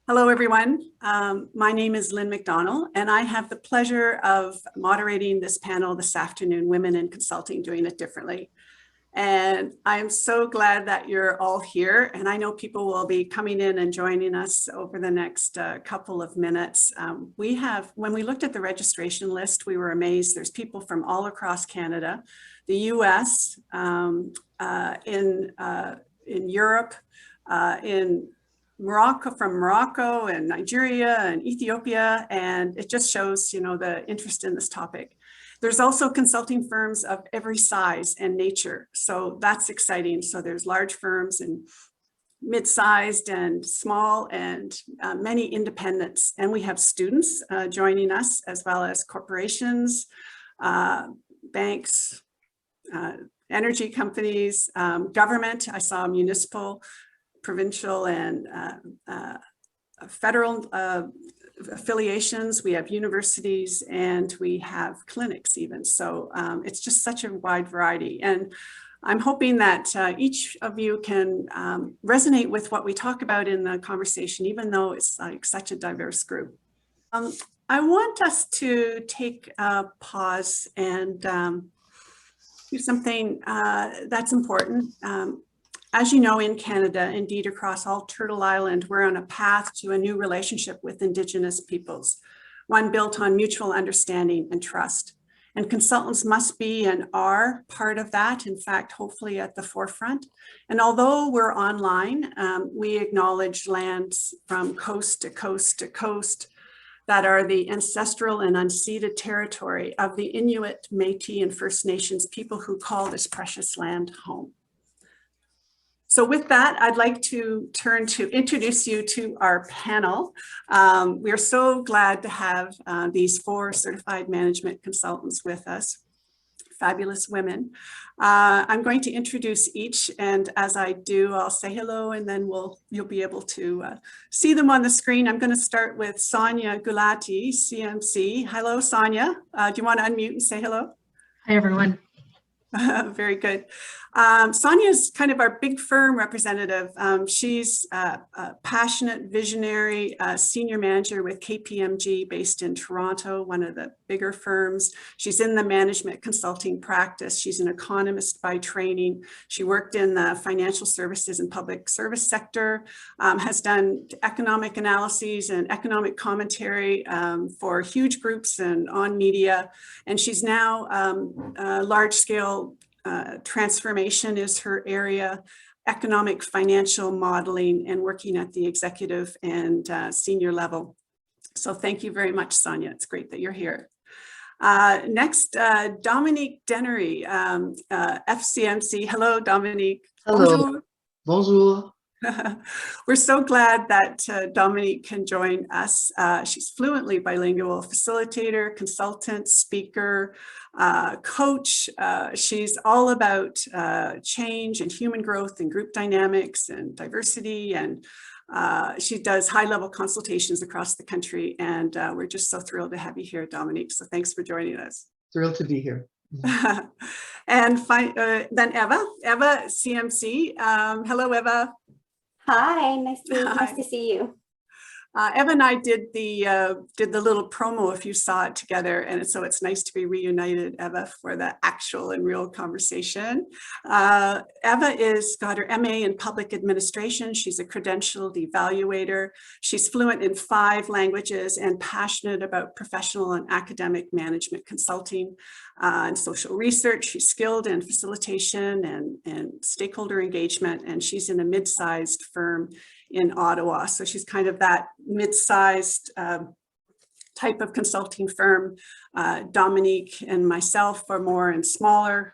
Hello, everyone. My name is Lynn McDonald, and I have the pleasure of moderating this panel this afternoon, Women in Consulting Doing It Differently. And I'm so glad that you're all here. And I know people will be coming in and joining us over the next couple of minutes. When we looked at the registration list, we were amazed. There's people from all across Canada, the US, in Europe, in Morocco, from Morocco and Nigeria and Ethiopia, and it just shows, the interest in this topic. There's also consulting firms of every size and nature, so that's exciting. So there's large firms and mid-sized and small and many independents, and we have students joining us as well as corporations, banks, energy companies, government. I saw municipal, provincial and federal affiliations. We have universities and we have clinics even. So it's just such a wide variety. And I'm hoping that each of you can resonate with what we talk about in the conversation, even though it's like such a diverse group. I want us to take a pause and do something that's important. As you know, in Canada, indeed across all Turtle Island, we're on a path to a new relationship with Indigenous peoples, one built on mutual understanding and trust. And consultants must be and are part of that, in fact, hopefully at the forefront. And although we're online, we acknowledge lands from coast to coast to coast that are the ancestral and unceded territory of the Inuit, Métis, and First Nations people who call this precious land home. So with that, I'd like to turn to introduce you to our panel. We are so glad to have these 4 certified management consultants with us, fabulous women. I'm going to introduce each, and as I do, I'll say hello, and then you'll be able to see them on the screen. I'm going to start with Sonia Gulati, CMC. Hello, Sonia. Do you want to unmute and say hello? Hi, everyone. Very good. Sonia is kind of our big firm representative. She's a passionate, visionary senior manager with KPMG based in Toronto, one of the bigger firms. She's in the management consulting practice. She's an economist by training. She worked in the financial services and public service sector, has done economic analyses and economic commentary for huge groups and on media. And she's now large-scale transformation is her area, economic financial modeling, and working at the executive and senior level. So thank you very much, Sonia. It's great that you're here. Next, Dominique Dennery, FCMC. Hello, Dominique. Hello. Bonjour. We're so glad that Dominique can join us. She's fluently bilingual, facilitator, consultant, speaker, coach. She's all about change and human growth and group dynamics and diversity. And she does high-level consultations across the country. And we're just so thrilled to have you here, Dominique. So thanks for joining us. Thrilled to be here. And then Eva, CMC. Hello, Eva. Hi, nice to see you. Eva and I did the little promo, if you saw it, together, and so it's nice to be reunited, Eva, for the actual and real conversation. Eva is got her MA in Public Administration. She's a credentialed evaluator. She's fluent in 5 languages and passionate about professional and academic management consulting and social research. She's skilled in facilitation and stakeholder engagement, and she's in a mid-sized firm in Ottawa. So she's kind of that mid-sized type of consulting firm. Dominique and myself are more in smaller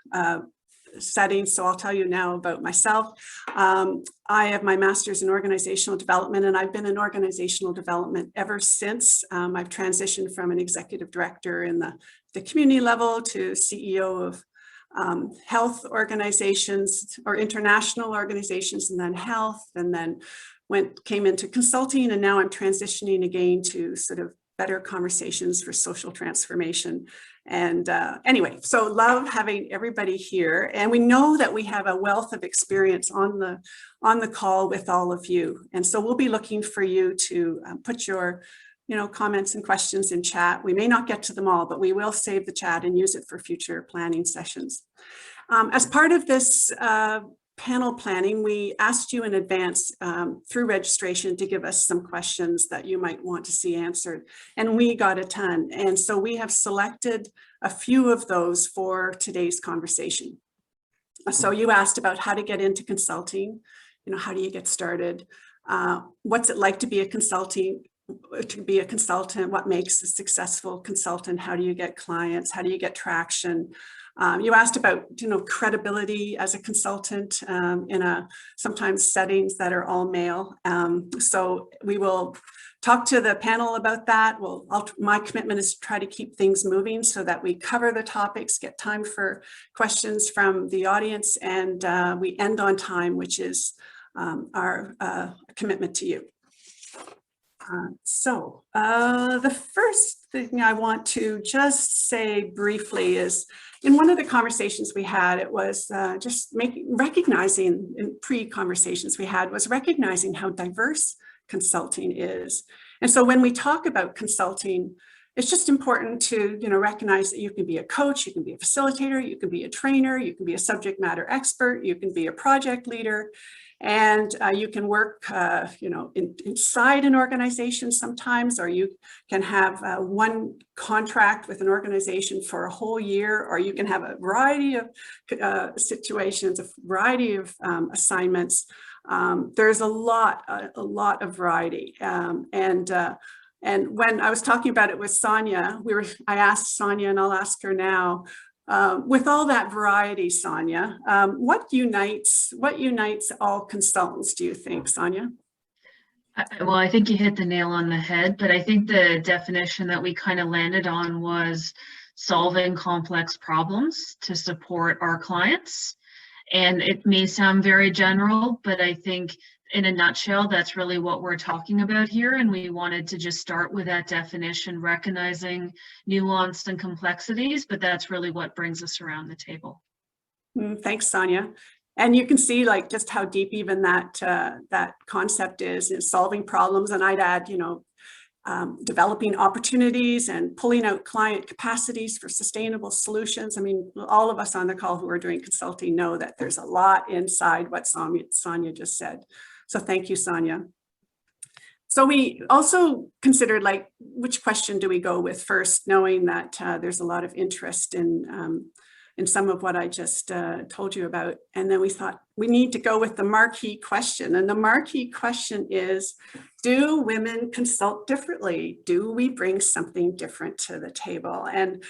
settings. So I'll tell you now about myself. I have my master's in organizational development, and I've been in organizational development ever since. I've transitioned from an executive director in the community level to CEO of health organizations or international organizations, and then health, and then came into consulting, and now I'm transitioning again to sort of better conversations for social transformation. And anyway, so love having everybody here. And we know that we have a wealth of experience on the call with all of you. And so we'll be looking for you to put your comments and questions in chat. We may not get to them all, but we will save the chat and use it for future planning sessions. As part of this panel planning, we asked you in advance through registration to give us some questions that you might want to see answered, and we got a ton. And so we have selected a few of those for today's conversation. So you asked about how to get into consulting, how do you get started? What's it like to be a consultant? What makes a successful consultant? How do you get clients? How do you get traction? You asked about, credibility as a consultant in sometimes settings that are all male. So we will talk to the panel about that. My commitment is to try to keep things moving so that we cover the topics, get time for questions from the audience, and we end on time, which is our commitment to you. So the first thing I want to just say briefly is, in one of the conversations we had, it was recognizing, in pre-conversations we had, was recognizing how diverse consulting is. And so when we talk about consulting, it's just important to recognize that you can be a coach, you can be a facilitator, you can be a trainer, you can be a subject matter expert, you can be a project leader. And you can work, inside an organization sometimes, or you can have one contract with an organization for a whole year, or you can have a variety of situations, a variety of assignments. There's a lot of variety. And when I was talking about it with Sonia, I asked Sonia, and I'll ask her now. With all that variety, Sonia, what unites all consultants, do you think, Sonia? Well, I think you hit the nail on the head, but I think the definition that we kind of landed on was solving complex problems to support our clients. And it may sound very general, but I think in a nutshell, that's really what we're talking about here. And we wanted to just start with that definition, recognizing nuance and complexities, but that's really what brings us around the table. Thanks, Sonia. And you can see just how deep even that concept is in solving problems. And I'd add, developing opportunities and pulling out client capacities for sustainable solutions. I mean, all of us on the call who are doing consulting know that there's a lot inside what Sonia just said. So thank you, Sonia. So we also considered which question do we go with first, knowing that there's a lot of interest in some of what I just told you about. And then we thought we need to go with the marquee question. And the marquee question is, do women consult differently? Do we bring something different to the table? And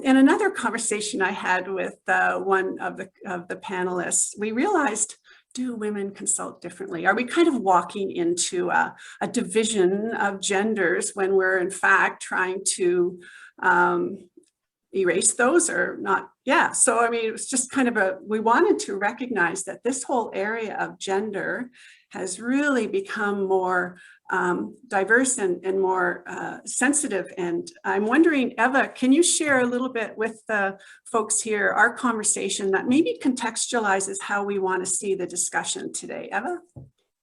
in another conversation I had with one of the panelists, we realized, do women consult differently? Are we kind of walking into a division of genders when we're in fact trying to erase those or not? Yeah, so I mean, it was just kind of we wanted to recognize that this whole area of gender has really become more diverse and more sensitive. And I'm wondering, Eva, can you share a little bit with the folks here, our conversation that maybe contextualizes how we want to see the discussion today? Eva?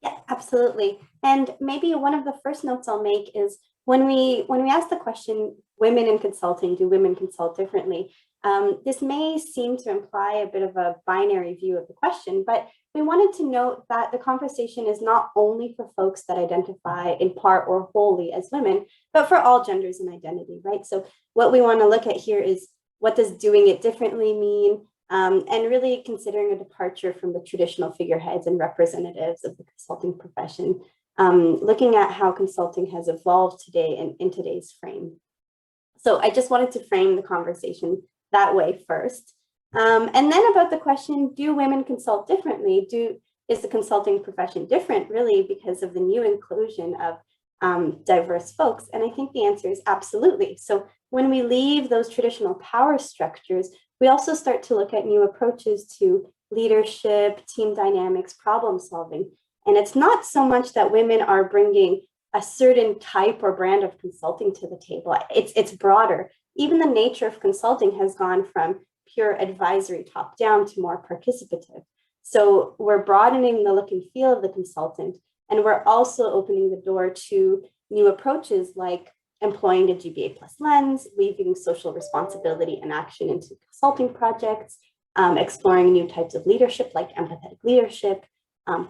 Yeah, absolutely. And maybe one of the first notes I'll make is when we ask the question, women in consulting, do women consult differently? This may seem to imply a bit of a binary view of the question, but we wanted to note that the conversation is not only for folks that identify in part or wholly as women, but for all genders and identity, right? So what we want to look at here is, what does doing it differently mean? And really considering a departure from the traditional figureheads and representatives of the consulting profession, looking at how consulting has evolved today and in today's frame. So I just wanted to frame the conversation that way first. And then about the question, do women consult differently? Is the consulting profession different really because of the new inclusion of diverse folks? And I think the answer is absolutely. So when we leave those traditional power structures, we also start to look at new approaches to leadership, team dynamics, problem solving. And it's not so much that women are bringing a certain type or brand of consulting to the table. It's broader. Even the nature of consulting has gone from pure advisory top down to more participative. So we're broadening the look and feel of the consultant, and we're also opening the door to new approaches like employing a GBA plus lens, weaving social responsibility and action into consulting projects, exploring new types of leadership like empathetic leadership,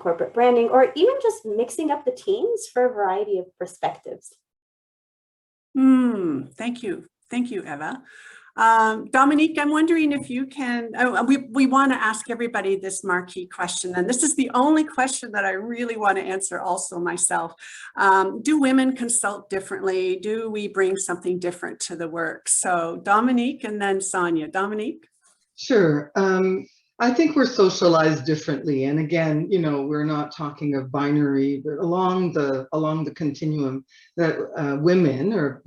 corporate branding, or even just mixing up the teams for a variety of perspectives. Thank you. Thank you, Eva. Dominique, I'm wondering if you can, we want to ask everybody this marquee question, and this is the only question that I really want to answer also myself. Do women consult differently? Do we bring something different to the work? So Dominique and then Sonia. Dominique? Sure. I think we're socialized differently. And again, you know, we're not talking of binary, but along the continuum that women or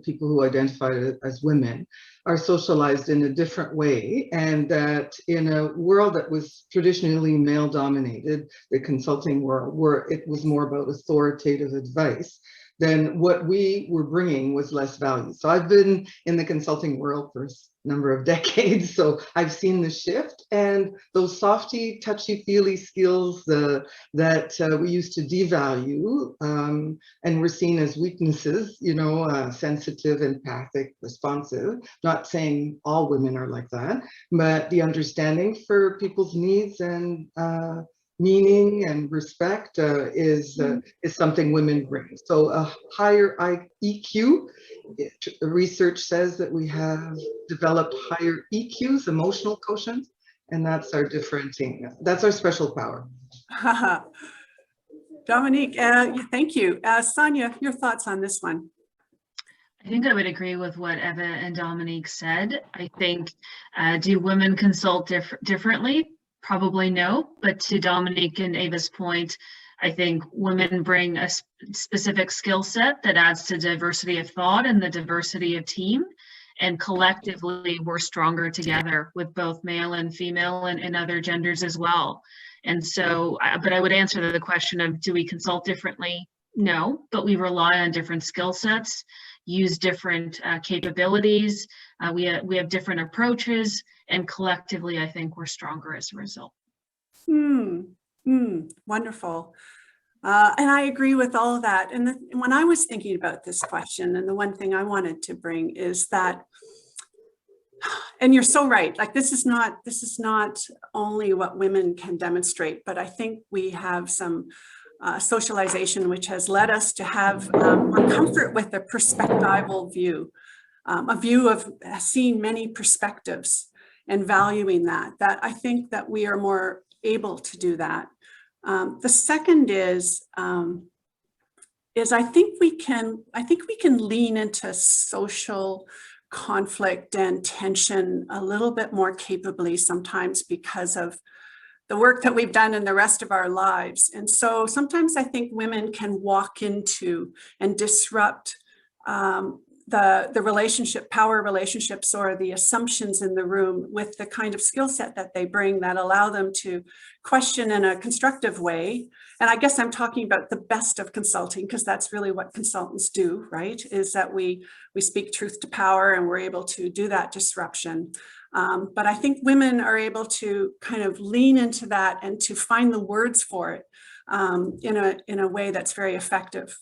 people who identify as women are socialized in a different way. And that in a world that was traditionally male dominated, the consulting world, where it was more about authoritative advice, then what we were bringing was less value. So I've been in the consulting world for a number of decades, so I've seen the shift, and those softy, touchy-feely skills that we used to devalue and were seen as weaknesses, you know, sensitive, empathic, responsive. Not saying all women are like that, but the understanding for people's needs and meaning and respect is something women bring. So a higher EQ, research says that we have developed higher EQs, emotional quotient, and that's our differentiating. That's our special power. Dominique, thank you. Sonia, your thoughts on this one? I think I would agree with what Eva and Dominique said. I think, do women consult differently? Probably no, but to Dominique and Eva's point, I think women bring a specific skill set that adds to diversity of thought and the diversity of team, and collectively we're stronger together with both male and female and other genders as well. And so, but I would answer the question of, do we consult differently? No, but we rely on different skill sets, use different capabilities. We have different approaches, and collectively, I think we're stronger as a result. Wonderful. And I agree with all of that. And when I was thinking about this question, and the one thing I wanted to bring is that, and you're so right, like this is not only what women can demonstrate, but I think we have some socialization which has led us to have more comfort with a perspectival view, a view of seeing many perspectives and valuing that I think that we are more able to do that. The second is I think we can lean into social conflict and tension a little bit more capably sometimes because of the work that we've done in the rest of our lives. And so sometimes I think women can walk into and disrupt the power relationships or the assumptions in the room with the kind of skill set that they bring that allow them to question in a constructive way. And I guess I'm talking about the best of consulting, because that's really what consultants do, right? Is that we speak truth to power, and we're able to do that disruption. But I think women are able to kind of lean into that and to find the words for it in a way that's very effective.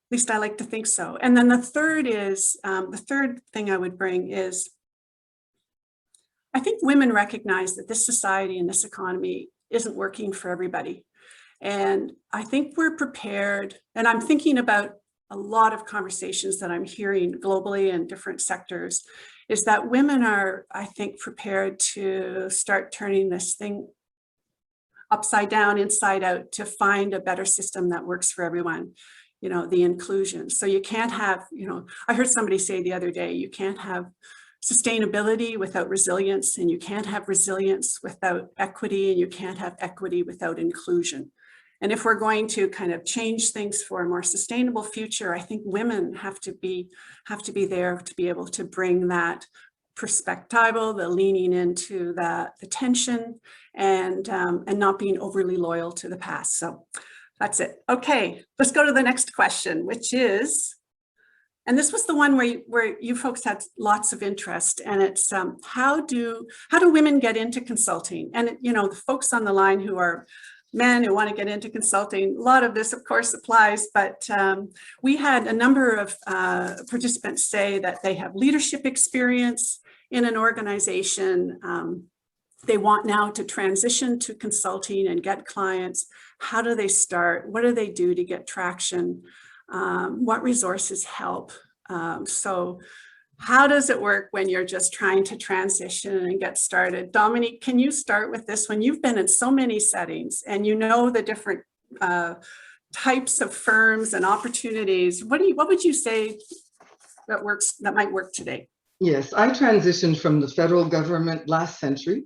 At least I like to think so. And then the third thing I would bring is, I think women recognize that this society and this economy isn't working for everybody. And I think we're prepared, and I'm thinking about a lot of conversations that I'm hearing globally in different sectors, is that women are, I think, prepared to start turning this thing upside down, inside out, to find a better system that works for everyone. You know, the inclusion. So you can't have, you know, I heard somebody say the other day, you can't have sustainability without resilience, and you can't have resilience without equity, and you can't have equity without inclusion. And if we're going to kind of change things for a more sustainable future, I think women have to be there to be able to bring that perspectival, the leaning into the tension, and not being overly loyal to the past. So That's it. Okay, let's go to the next question, which is, and this was the one where you folks had lots of interest, and it's how do women get into consulting? And you know, the folks on the line who are men who want to get into consulting, a lot of this, of course, applies. But we had a number of participants say that they have leadership experience in an organization. They want now to transition to consulting and get clients. How do they start? What do they do to get traction? What resources help? So how does it work when you're just trying to transition and get started? Dominique, can you start with this one? You've been in so many settings and you know the different types of firms and opportunities. What would you say that might work today? Yes, I transitioned from the federal government last century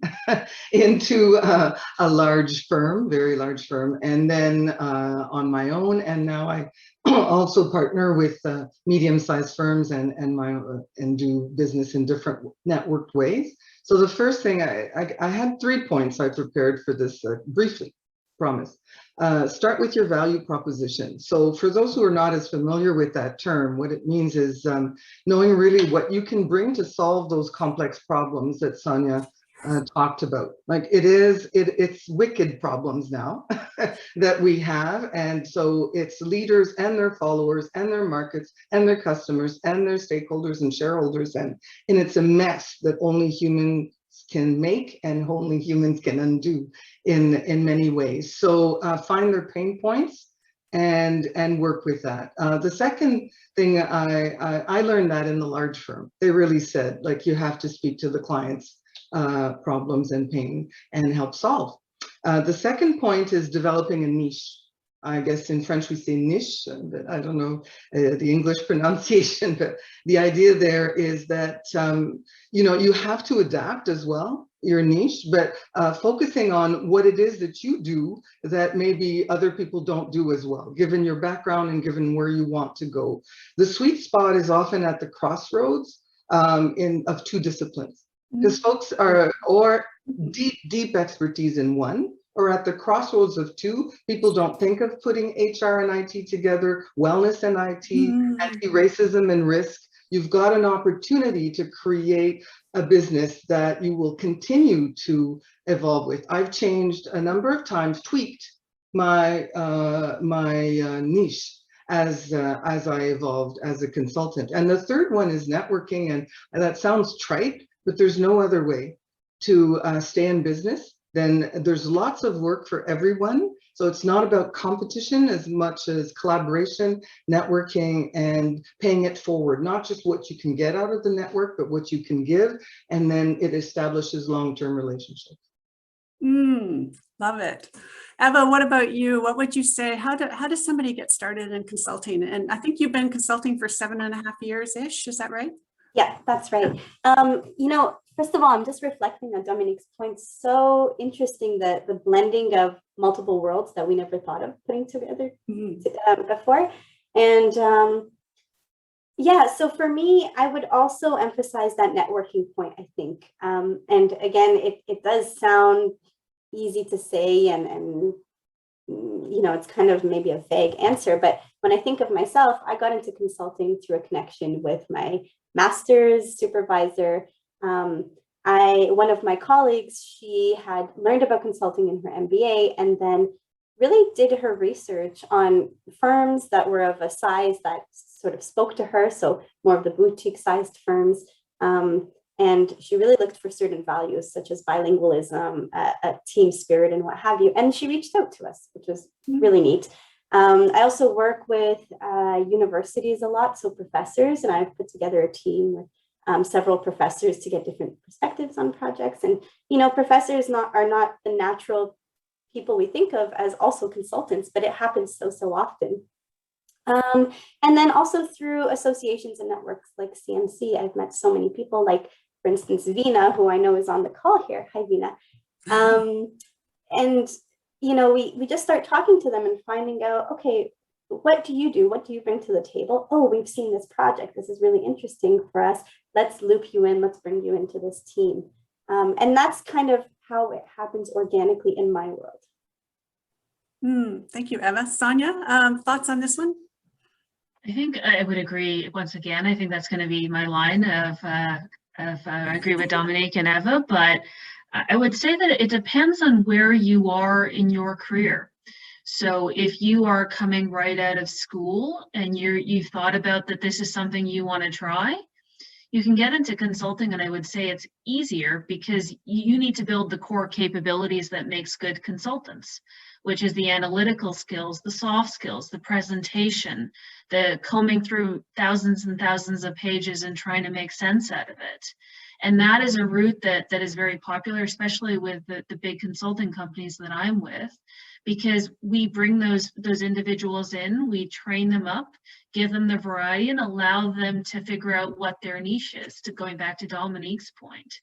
into a large firm, very large firm, and then on my own. And now I also partner with medium-sized firms and do business in different networked ways. So the first thing, I had 3 points I prepared for this briefly. Promise. Start with your value proposition. So for those who are not as familiar with that term, what it means is knowing really what you can bring to solve those complex problems that Sonia talked about. Like it's wicked problems now that we have. And so it's leaders and their followers and their markets and their customers and their stakeholders and shareholders. And it's a mess that only humans can make and only humans can undo in many ways. So find their pain points and work with that. The second thing I learned that in the large firm, they really said, like, you have to speak to the client's problems and pain and help solve. The second point is developing a niche. I guess in French we say niche, but I don't know the English pronunciation, but the idea there is that, you know, you have to adapt as well, your niche, but focusing on what it is that you do that maybe other people don't do as well, given your background and given where you want to go. The sweet spot is often at the crossroads of two disciplines, because folks are, or deep expertise in one, or at the crossroads of two. People don't think of putting HR and IT together, wellness and IT, anti-racism and risk. You've got an opportunity to create a business that you will continue to evolve with. I've changed a number of times, tweaked my niche as I evolved as a consultant. And the third one is networking, and that sounds trite, but there's no other way to stay in business. Then there's lots of work for everyone. So it's not about competition as much as collaboration, networking, and paying it forward. Not just what you can get out of the network, but what you can give. And then it establishes long-term relationships. Love it. Eva, what about you? What would you say? How does somebody get started in consulting? And I think you've been consulting for 7.5 years-ish. Is that right? Yeah, that's right. You know, first of all, I'm just reflecting on Dominique's point. So interesting that the blending of multiple worlds that we never thought of putting together before. And yeah, so for me, I would also emphasize that networking point, I think. And again, it does sound easy to say, and you know, it's kind of maybe a vague answer, but when I think of myself, I got into consulting through a connection with my master's supervisor. One of my colleagues, she had learned about consulting in her MBA and then really did her research on firms that were of a size that sort of spoke to her, so more of the boutique sized firms. And she really looked for certain values such as bilingualism, a team spirit, and what have you. And she reached out to us, which was really neat. I also work with universities a lot, so professors, and I've put together a team with several professors to get different perspectives on projects. And, you know, professors are not the natural people we think of as also consultants, but it happens so often. And then also through associations and networks like CMC, I've met so many people, like, for instance, Vina, who I know is on the call here. Hi, Vina. And, you know, we just start talking to them and finding out, okay, what do you do? What do you bring to the table? Oh, we've seen this project. This is really interesting for us. Let's loop you in. Let's bring you into this team. And that's kind of how it happens organically in my world. Thank you, Eva. Sonia, thoughts on this one? I think I would agree. Once again, I think that's going to be my line of I agree with Dominique and Eva, but I would say that it depends on where you are in your career. So if you are coming right out of school and you've thought about that this is something you want to try, you can get into consulting, and I would say it's easier because you need to build the core capabilities that makes good consultants, which is the analytical skills, the soft skills, the presentation, the combing through thousands and thousands of pages and trying to make sense out of it. And that is a route that is very popular, especially with the big consulting companies that I'm with, because we bring those individuals in, we train them up, give them the variety, and allow them to figure out what their niche is, to going back to Dominique's point.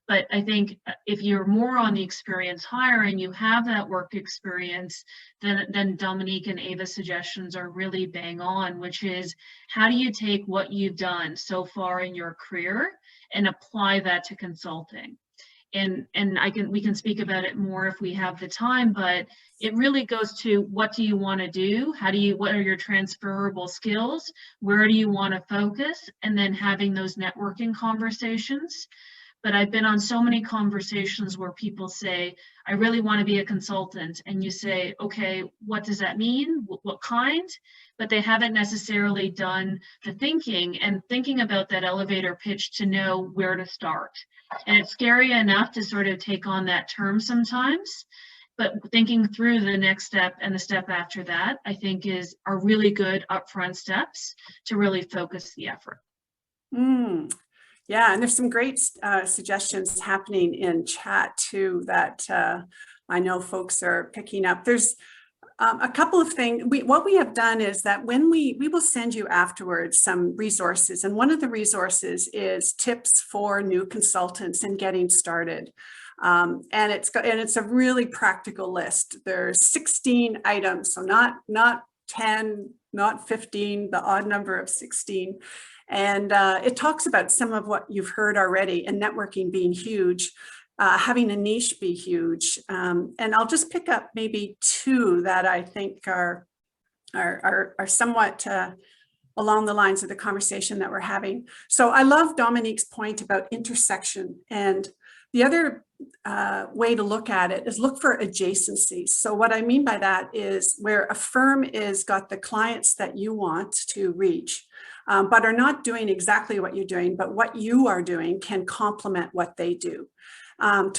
But I think if you're more on the experience hire and you have that work experience, then Dominique and Eva's suggestions are really bang on, which is how do you take what you've done so far in your career and apply that to consulting? And we can speak about it more if we have the time, but it really goes to what do you want to do? What are your transferable skills? Where do you want to focus? And then having those networking conversations. But I've been on so many conversations where people say, I really want to be a consultant. And you say, okay, what does that mean? What kind? But they haven't necessarily done the thinking about that elevator pitch to know where to start. And it's scary enough to sort of take on that term sometimes, but thinking through the next step and the step after that, I think are really good upfront steps to really focus the effort. Yeah, and there's some great suggestions happening in chat too that I know folks are picking up. There's a couple of things. What we have done is that when we will send you afterwards some resources, and one of the resources is tips for new consultants and getting started. And it's a really practical list. There's 16 items, so not 10, not 15, the odd number of 16. And it talks about some of what you've heard already, and networking being huge, having a niche be huge. And I'll just pick up maybe two that I think are somewhat along the lines of the conversation that we're having. So I love Dominique's point about intersection. And the other way to look at it is look for adjacencies. So what I mean by that is where a firm is got the clients that you want to reach, but are not doing exactly what you're doing, but what you are doing can complement what they do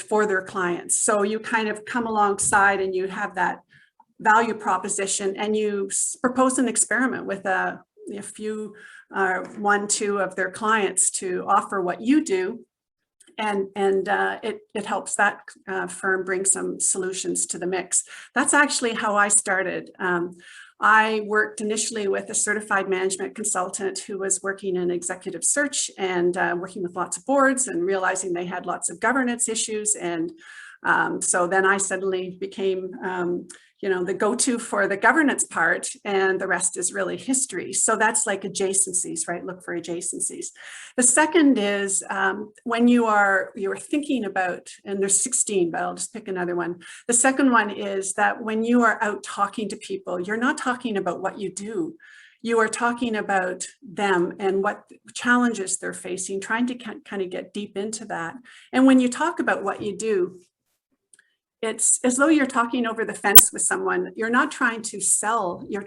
for their clients. So you kind of come alongside and you have that value proposition, and you propose an experiment with a few, 1-2 of their clients to offer what you do. And it helps that firm bring some solutions to the mix. That's actually how I started. I worked initially with a certified management consultant who was working in executive search and working with lots of boards and realizing they had lots of governance issues. And so then I suddenly became the go-to for the governance part, and the rest is really history. So that's like adjacencies, right? Look for adjacencies. The second is when you're thinking about, and there's 16, but I'll just pick another one. The second one is that when you are out talking to people, you're not talking about what you do. You are talking about them and what challenges they're facing, trying to kind of get deep into that. And when you talk about what you do, it's as though you're talking over the fence with someone. You're not trying to sell. You're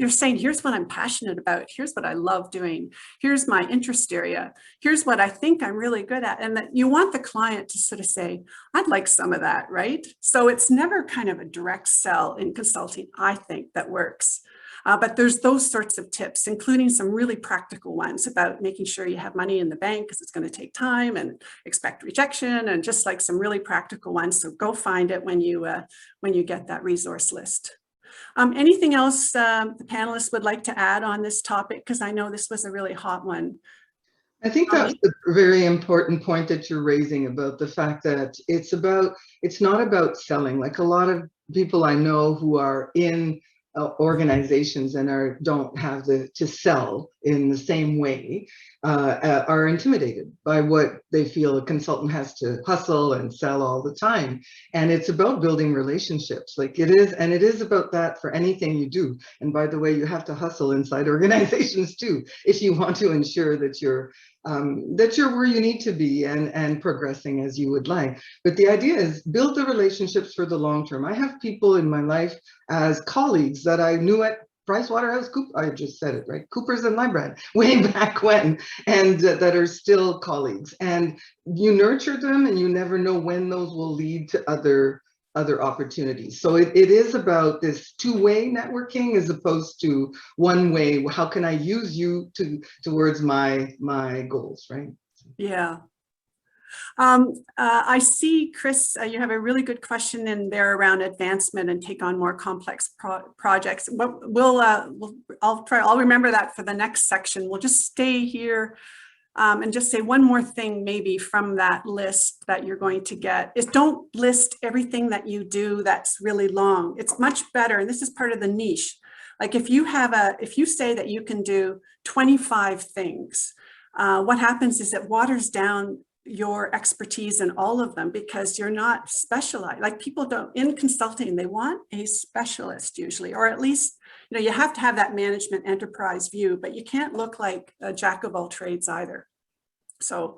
saying, here's what I'm passionate about. Here's what I love doing. Here's my interest area. Here's what I think I'm really good at. And that you want the client to sort of say, I'd like some of that, right? So it's never kind of a direct sell in consulting, I think, that works. But there's those sorts of tips, including some really practical ones about making sure you have money in the bank because it's going to take time, and expect rejection, and just like some really practical ones. So go find it when you get that resource list. Anything else the panelists would like to add on this topic? Because I know this was a really hot one. I think that's a very important point that you're raising about the fact that it's not about selling. Like a lot of people I know who are in organizations and don't have to sell in the same way are intimidated by what they feel a consultant has to hustle and sell all the time. And it's about building relationships, like it is, and it is about that for anything you do. And by the way, you have to hustle inside organizations too, if you want to ensure that you're where you need to be and progressing as you would like. But the idea is build the relationships for the long term. I have people in my life as colleagues that I knew at PricewaterhouseCoopers, I just said it, right? Coopers and Lybrand, way back when, and that are still colleagues. And you nurture them and you never know when those will lead to other opportunities. So it is about this two-way networking as opposed to one way. How can I use you towards my goals, right? Yeah. I see, Chris, you have a really good question in there around advancement and take on more complex projects. I'll remember that for the next section. We'll just stay here and just say one more thing maybe from that list that you're going to get is don't list everything that you do that's really long. It's much better, and this is part of the niche. Like if you say that you can do 25 things, what happens is it waters down your expertise in all of them because you're not specialized. Like people don't, in consulting, they want a specialist usually, or at least, you have to have that management enterprise view, but you can't look like a jack of all trades either. So,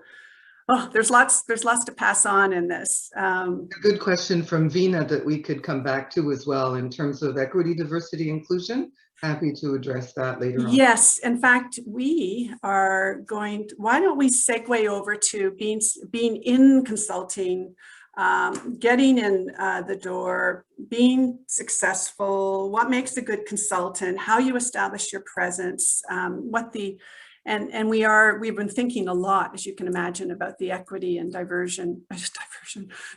there's lots to pass on in this. A good question from Vina that we could come back to as well in terms of equity, diversity, inclusion. Happy to address that later on. Yes, in fact, we are going to, why don't we segue over to being in consulting, getting in the door, being successful, what makes a good consultant, how you establish your presence, we've been thinking a lot, as you can imagine, about the equity and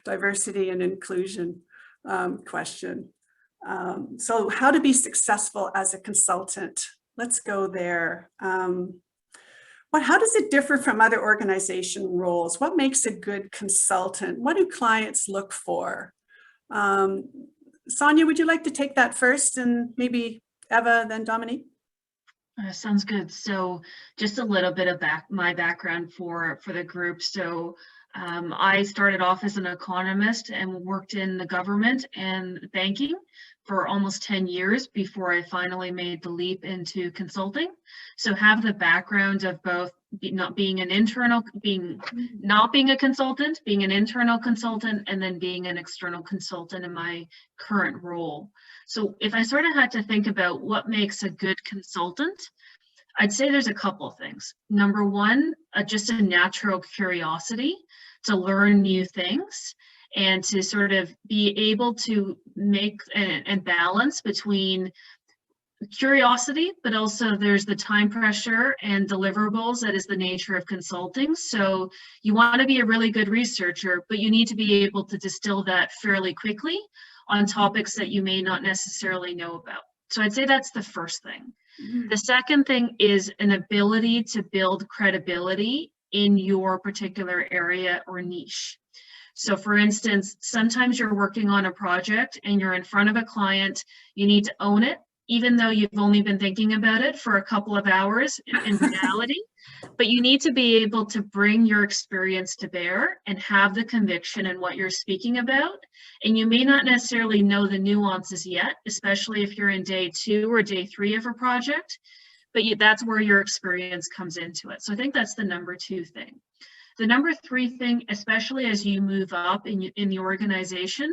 diversity and inclusion question. So how to be successful as a consultant. Let's go there. How does it differ from other organization roles? What makes a good consultant? What do clients look for? Sonia, would you like to take that first, and maybe Eva, then Dominique? Sounds good. So just a little bit of my background for the group. So I started off as an economist and worked in the government and banking for almost 10 years before I finally made the leap into consulting. So have the background of both not being a consultant, being an internal consultant, and then being an external consultant in my current role. So if I sort of had to think about what makes a good consultant, I'd say there's a couple of things. Number one, just a natural curiosity to learn new things and to sort of be able to make and balance between curiosity, but also there's the time pressure and deliverables that is the nature of consulting. So you want to be a really good researcher, but you need to be able to distill that fairly quickly on topics that you may not necessarily know about. So I'd say that's the first thing. Mm-hmm. The second thing is an ability to build credibility in your particular area or niche. So for instance, sometimes you're working on a project and you're in front of a client, you need to own it, even though you've only been thinking about it for a couple of hours in reality, but you need to be able to bring your experience to bear and have the conviction in what you're speaking about. And you may not necessarily know the nuances yet, especially if you're in day 2 or day 3 of a project, but that's where your experience comes into it. So I think that's the number 2 thing. The number 3 thing, especially as you move up in the organization,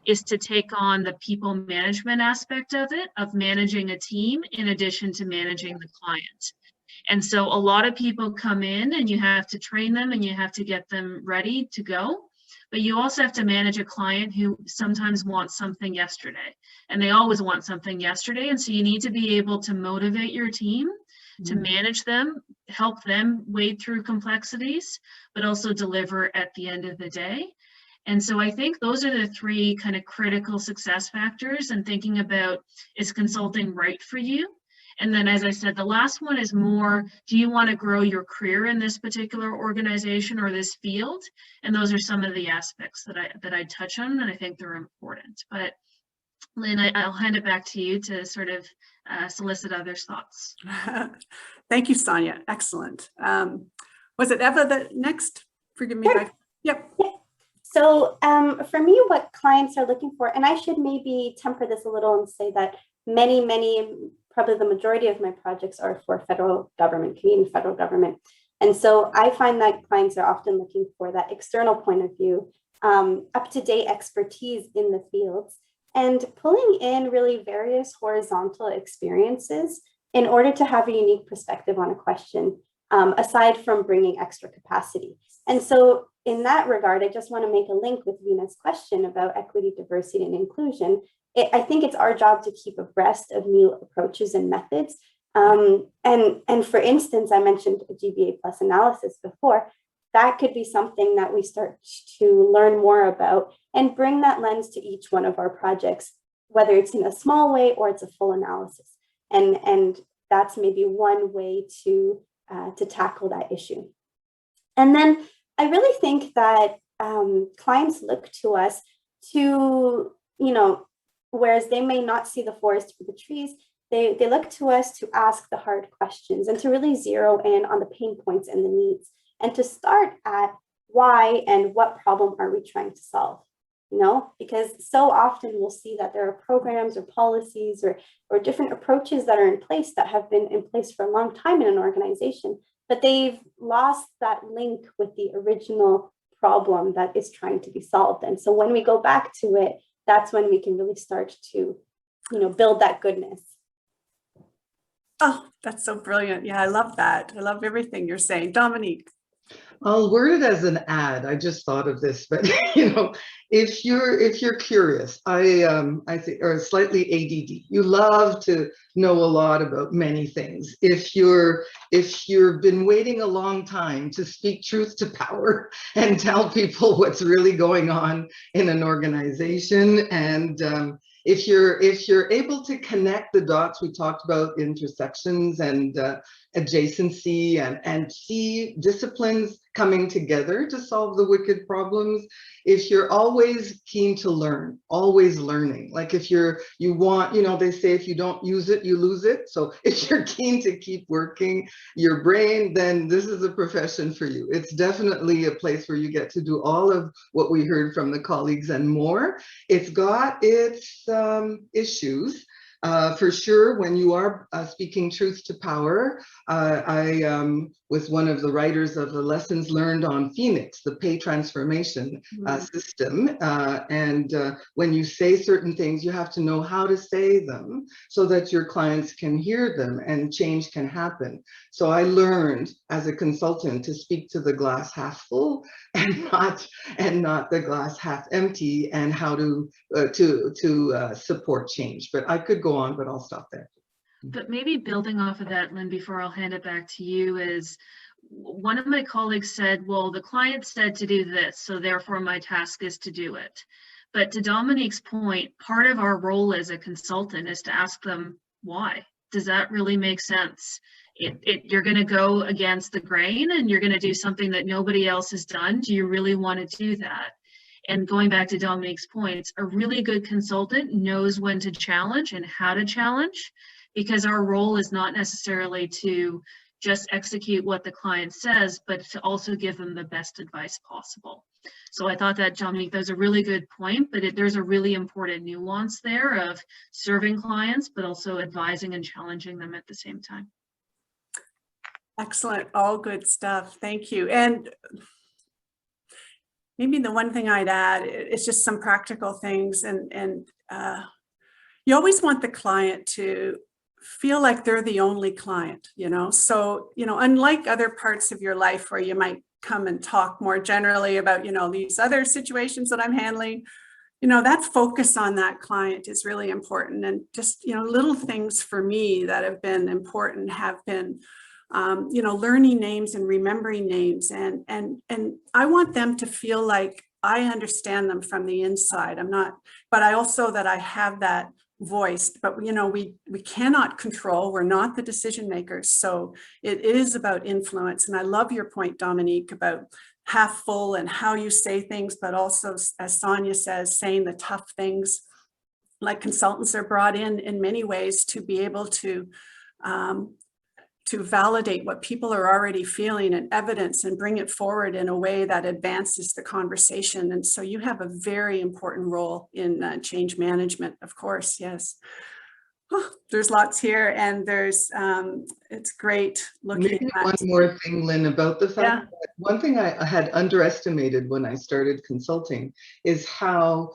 is to take on the people management aspect of it, of managing a team in addition to managing the client. And so a lot of people come in and you have to train them and you have to get them ready to go. But you also have to manage a client who sometimes wants something yesterday, and they always want something yesterday. And so you need to be able to motivate your team, to manage them, help them wade through complexities, but also deliver at the end of the day. And so I think those are the 3 kind of critical success factors, and thinking about, is consulting right for you? And then, as I said, the last one is more, do you want to grow your career in this particular organization or this field? And those are some of the aspects that I touch on, and I think they're important. But Lynn, I'll hand it back to you to sort of solicit others' thoughts. Thank you, Sonia. Excellent. Was it Eva that next? Forgive me. Sure. Yep. So for me, what clients are looking for, and I should maybe temper this a little and say that many, probably the majority of my projects are for federal government, Canadian federal government. And so I find that clients are often looking for that external point of view, up-to-date expertise in the fields, and pulling in really various horizontal experiences in order to have a unique perspective on a question, aside from bringing extra capacity. And so in that regard, I just want to make a link with Vina's question about equity, diversity, and inclusion. I think it's our job to keep abreast of new approaches and methods. And for instance, I mentioned a GBA plus analysis before. That could be something that we start to learn more about and bring that lens to each one of our projects, whether it's in a small way or it's a full analysis. And that's maybe one way to tackle that issue. And then I really think that clients look to us to, whereas they may not see the forest for the trees, they look to us to ask the hard questions and to really zero in on the pain points and the needs, and to start at why and what problem are we trying to solve, because so often we'll see that there are programs or policies or different approaches that are in place that have been in place for a long time in an organization, but they've lost that link with the original problem that is trying to be solved. And so when we go back to it, that's when we can really start to, build that goodness. Oh, that's so brilliant. Yeah, I love that. I love everything you're saying. Dominique. I'll word it as an ad. I just thought of this, but if you're curious, I think, or slightly ADD, you love to know a lot about many things. If you've been waiting a long time to speak truth to power and tell people what's really going on in an organization, and if you're able to connect the dots, we talked about intersections and adjacency and see disciplines coming together to solve the wicked problems. If you're always keen to learn, always learning, like if you want, they say if you don't use it, you lose it. So if you're keen to keep working your brain, then this is a profession for you. It's definitely a place where you get to do all of what we heard from the colleagues and more. It's got its issues. For sure, when you are speaking truth to power, I was one of the writers of the lessons learned on Phoenix, the pay transformation system. And when you say certain things, you have to know how to say them so that your clients can hear them and change can happen. So I learned as a consultant to speak to the glass half full and not the glass half empty, and how to support change. But I could go on, but I'll stop there. But maybe building off of that, Lynn, before I'll hand it back to you, is one of my colleagues said, well, the client said to do this, so therefore my task is to do it. But to Dominique's point, part of our role as a consultant is to ask them why. Does that really make sense? You're going to go against the grain and you're going to do something that nobody else has done. Do you really want to do that? And going back to Dominique's points, a really good consultant knows when to challenge and how to challenge, because our role is not necessarily to just execute what the client says, but to also give them the best advice possible. So I thought that, Dominique, that was a really good point, but there's a really important nuance there of serving clients, but also advising and challenging them at the same time. Excellent. All good stuff. Thank you. And maybe the one thing I'd add is just some practical things. And you always want the client to feel like they're the only client, So, unlike other parts of your life where you might come and talk more generally about, these other situations that I'm handling, that focus on that client is really important. And just, little things for me that have been important have been, learning names and remembering names. And I want them to feel like I understand them from the inside. But I also that I have that voice, but we cannot control, we're not the decision makers. So it is about influence. And I love your point, Dominique, about half full and how you say things, but also, as Sonia says, saying the tough things. like consultants are brought in many ways to be able to validate what people are already feeling and evidence and bring it forward in a way that advances the conversation. And so you have a very important role in change management, of course, yes. Oh, there's lots here, and there's, it's great looking Maybe at. one more thing, Lynn, about the fact Yeah. that one thing I had underestimated when I started consulting is how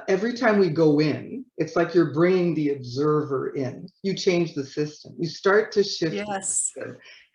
every time we go in, it's like you're bringing the observer in. You change the system. You start to shift. Yes.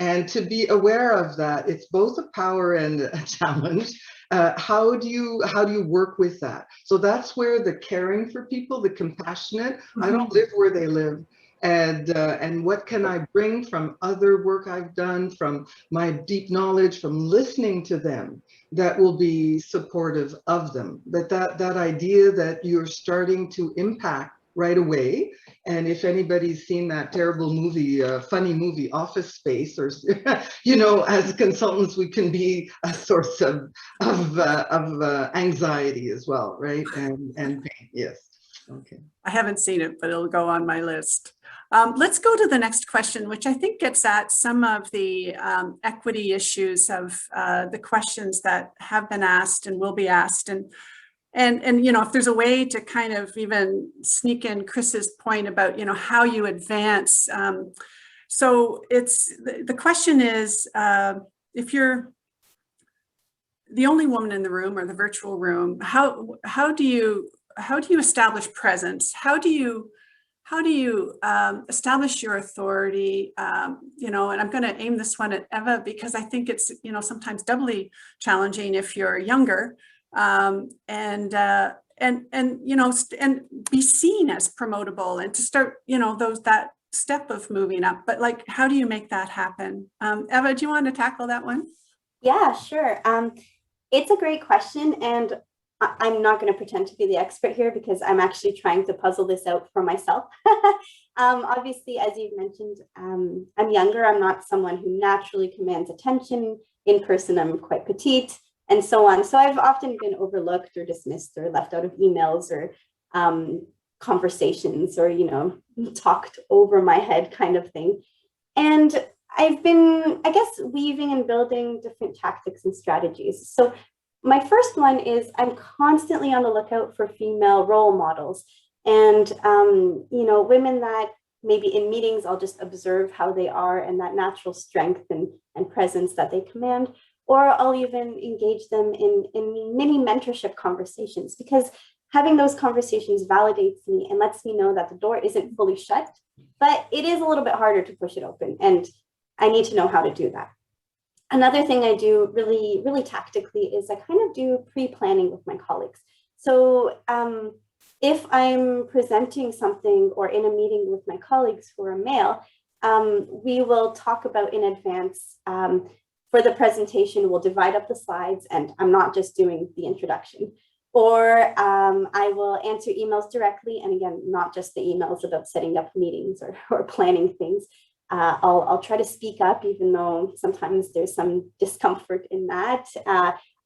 And to be aware of that, it's both a power and a challenge. How do you work with that? So that's where the caring for people, the compassionate, I don't live where they live. And what can I bring from other work I've done, from my deep knowledge, from listening to them, that will be supportive of them. That idea that you're starting to impact right away. And if anybody's seen that terrible movie, funny movie, Office Space, or you know, as consultants, we can be a source of anxiety as well, right? And pain. Yes. Okay. I haven't seen it, but it'll go on my list. Let's go to the next question, which I think gets at some of the equity issues of the questions that have been asked and will be asked. And you know, if there's a way to kind of even sneak in Chris's point about, you know, how you advance. So it's the question is, if you're the only woman in the room or the virtual room, how do you establish presence? How do you establish your authority? You know, and I'm going to aim this one at Eva, because I think it's, you know, sometimes doubly challenging if you're younger, and you know, and be seen as promotable, and to start, you know, that step of moving up. But like, how do you make that happen? Eva, do you want to tackle that one? Yeah, sure. It's a great question, and I'm not going to pretend to be the expert here, because I'm actually trying to puzzle this out for myself. Obviously, as you've mentioned, I'm younger. I'm not someone who naturally commands attention. In person, I'm quite petite, and so on. So I've often been overlooked or dismissed or left out of emails or conversations, or, you know, talked over my head kind of thing. And I've been, I guess, weaving and building different tactics and strategies. So my first one is I'm constantly on the lookout for female role models, and, you know, women that maybe in meetings I'll just observe how they are and that natural strength and presence that they command, or I'll even engage them in mini mentorship conversations, because having those conversations validates me and lets me know that the door isn't fully shut, but it is a little bit harder to push it open, and I need to know how to do that. Another thing I do really, really tactically is I kind of do pre-planning with my colleagues. So if I'm presenting something or in a meeting with my colleagues who are male, we will talk about in advance. For the presentation, we'll divide up the slides, and I'm not just doing the introduction. Or I will answer emails directly, and again, not just the emails about setting up meetings or planning things. I'll try to speak up, even though sometimes there's some discomfort in that,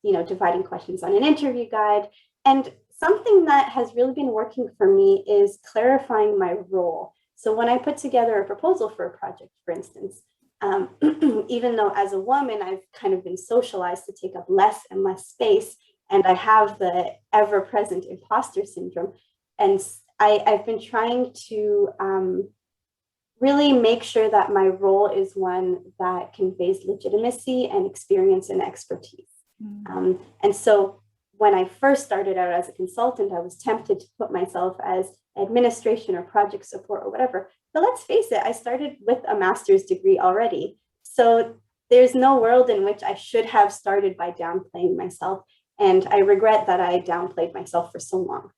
you know, dividing questions on an interview guide. And something that has really been working for me is clarifying my role. So when I put together a proposal for a project, for instance, even though as a woman, I've kind of been socialized to take up less and less space, and I have the ever-present imposter syndrome, and I've been trying to really make sure that my role is one that conveys legitimacy and experience and expertise. And so when I first started out as a consultant, I was tempted to put myself as administration or project support or whatever. But let's face it, I started with a master's degree already. So there's no world in which I should have started by downplaying myself. And I regret that I downplayed myself for so long.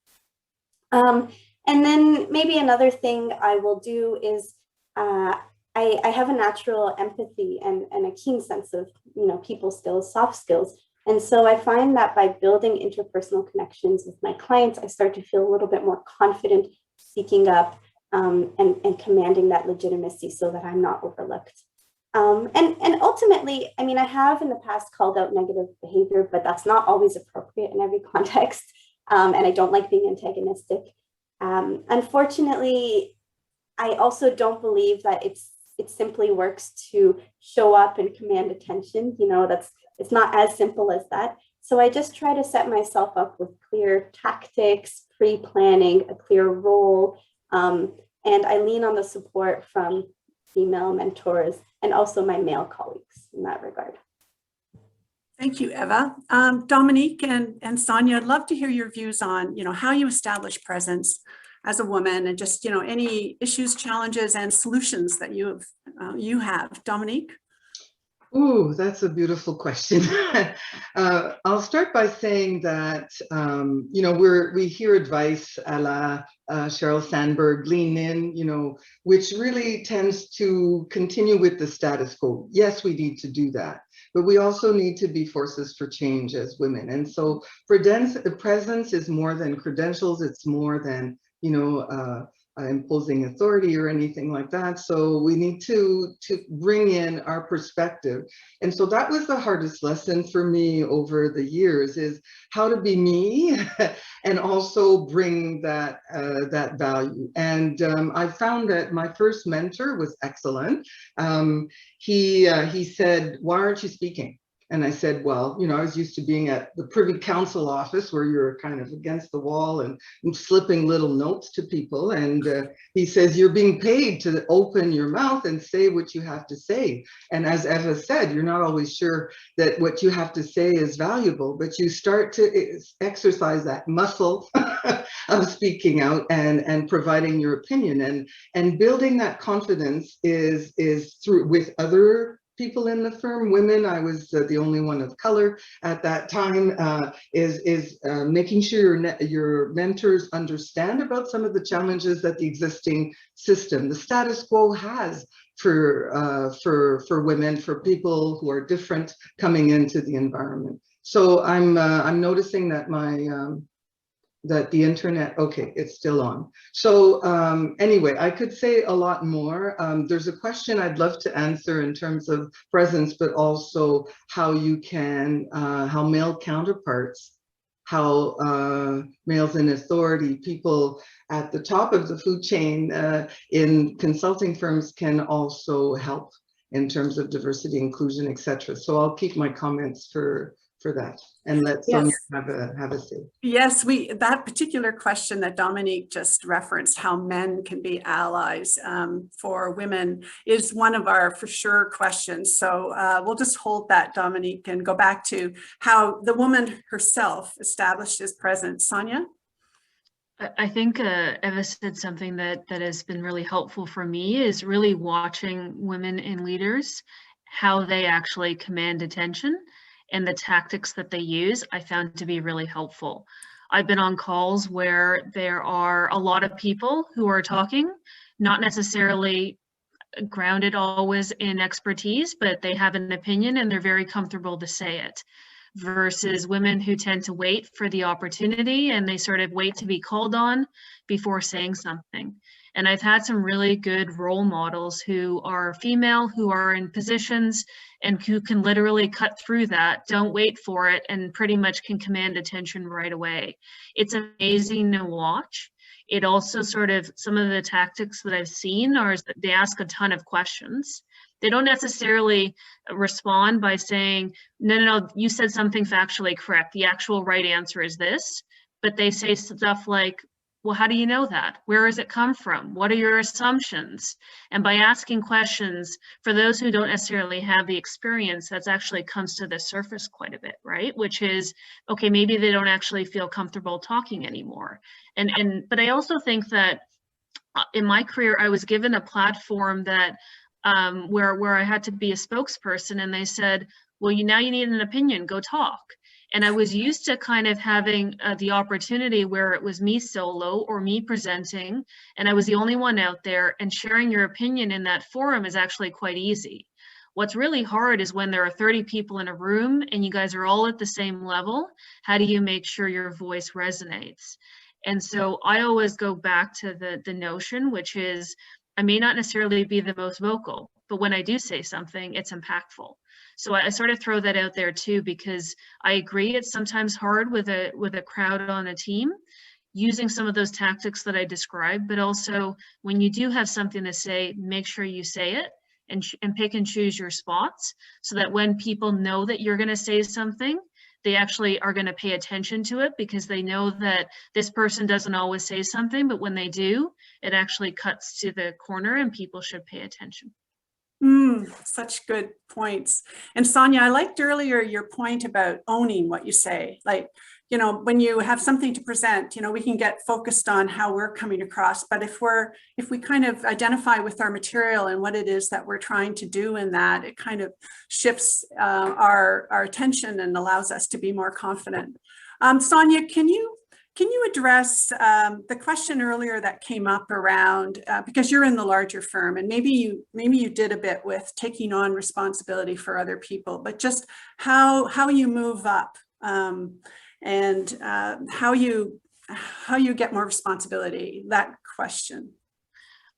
And then maybe another thing I will do is I have a natural empathy and a keen sense of, you know, people skills, soft skills. And so I find that by building interpersonal connections with my clients, I start to feel a little bit more confident speaking up and commanding that legitimacy so that I'm not overlooked. And ultimately, I mean, I have in the past called out negative behavior, but that's not always appropriate in every context. And I don't like being antagonistic. Unfortunately, I also don't believe that it simply works to show up and command attention. It's not as simple as that. So I just try to set myself up with clear tactics, pre-planning, a clear role, and I lean on the support from female mentors and also my male colleagues in that regard. Thank you, Eva. Dominique and Sonia, I'd love to hear your views on, how you establish presence as a woman, and just, any issues, challenges, and solutions that you have. Dominique? Ooh, that's a beautiful question. I'll start by saying that, we hear advice a la Sheryl Sandberg, lean in, which really tends to continue with the status quo. Yes, we need to do that, but we also need to be forces for change as women. And so presence is more than credentials. It's more than, imposing authority or anything like that. So we need to bring in our perspective. And so that was the hardest lesson for me over the years, is how to be me and also bring that value. And I found that my first mentor was excellent. He said, "Why aren't you speaking?" And I said, well, I was used to being at the Privy Council office where you're kind of against the wall and slipping little notes to people. And he says, you're being paid to open your mouth and say what you have to say. And as Eva said, you're not always sure that what you have to say is valuable, but you start to exercise that muscle of speaking out and providing your opinion. And building that confidence is through with other people in the firm, women. I was the only one of color at that time. Is making sure your mentors understand about some of the challenges that the existing system, the status quo, has for women, for people who are different coming into the environment. So I'm noticing that that the internet, okay, it's still on. So anyway, I could say a lot more. There's a question I'd love to answer in terms of presence, but also how you can, how male counterparts, how males in authority, people at the top of the food chain in consulting firms can also help in terms of diversity, inclusion, etc. So I'll keep my comments for that and let Sonia have a say. Yes, that particular question that Dominique just referenced, how men can be allies for women, is one of our for sure questions. So we'll just hold that, Dominique, and go back to how the woman herself establishes presence. Sonia? I think Eva said something that has been really helpful for me, is really watching women in leaders, how they actually command attention, and the tactics that they use, I found to be really helpful. I've been on calls where there are a lot of people who are talking, not necessarily grounded always in expertise, but they have an opinion and they're very comfortable to say it, versus women who tend to wait for the opportunity and they sort of wait to be called on before saying something. And I've had some really good role models who are female, who are in positions and who can literally cut through that, don't wait for it, and pretty much can command attention right away. It's amazing to watch. It also sort of, some of the tactics that I've seen are that they ask a ton of questions. They don't necessarily respond by saying, no, you said something factually correct. The actual right answer is this. But they say stuff like, well, how do you know that? Where does it come from? What are your assumptions? And by asking questions, for those who don't necessarily have the experience, that's actually comes to the surface quite a bit, right? Which is, okay, maybe they don't actually feel comfortable talking anymore. But I also think that in my career, I was given a platform that where I had to be a spokesperson, and they said, well, now you need an opinion, go talk. And I was used to kind of having the opportunity where it was me solo or me presenting, and I was the only one out there, and sharing your opinion in that forum is actually quite easy. What's really hard is when there are 30 people in a room and you guys are all at the same level. How do you make sure your voice resonates? And so I always go back to the notion, which is, I may not necessarily be the most vocal, but when I do say something, it's impactful. So I sort of throw that out there too, because I agree it's sometimes hard with a crowd on a team. using some of those tactics that I described, but also when you do have something to say, make sure you say it and pick and choose your spots so that when people know that you're going to say something, they actually are going to pay attention to it because they know that this person doesn't always say something, but when they do, it actually cuts to the corner and people should pay attention. Such good points. And Sonia, I liked earlier your point about owning what you say. Like, you know, when you have something to present, you know, we can get focused on how we're coming across. But if we kind of identify with our material and what it is that we're trying to do in that, it kind of shifts our attention and allows us to be more confident. Sonia, can you address the question earlier that came up around, because you're in the larger firm and maybe you did a bit with taking on responsibility for other people, but just how you move up and how you get more responsibility, that question.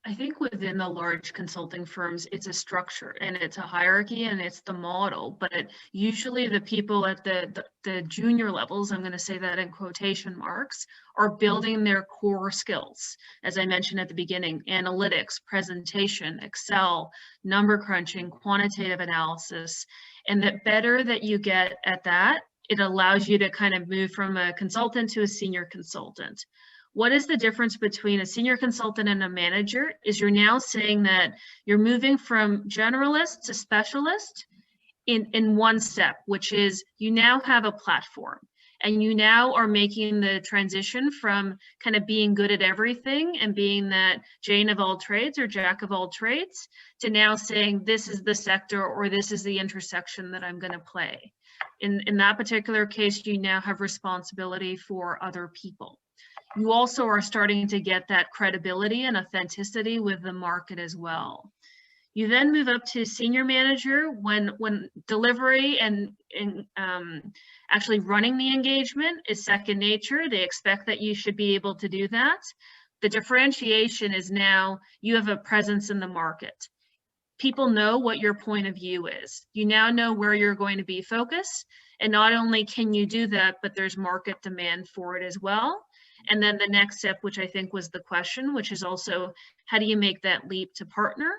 I think within the large consulting firms, it's a structure and it's a hierarchy and it's the model, but usually the people at the junior levels, I'm going to say that in quotation marks, are building their core skills. As I mentioned at the beginning, analytics, presentation, Excel, number crunching, quantitative analysis, and the better that you get at that, it allows you to kind of move from a consultant to a senior consultant. What is the difference between a senior consultant and a manager is you're now saying that you're moving from generalist to specialist in one step, which is you now have a platform and you now are making the transition from kind of being good at everything and being that Jane of all trades or Jack of all trades to now saying this is the sector or this is the intersection that I'm going to play. In that particular case, you now have responsibility for other people. You also are starting to get that credibility and authenticity with the market as well. You then move up to senior manager when delivery and actually running the engagement is second nature. They expect that you should be able to do that. The differentiation is now you have a presence in the market. People know what your point of view is. You now know where you're going to be focused. And not only can you do that, but there's market demand for it as well. And then the next step, which I think was the question, which is also how do you make that leap to partner?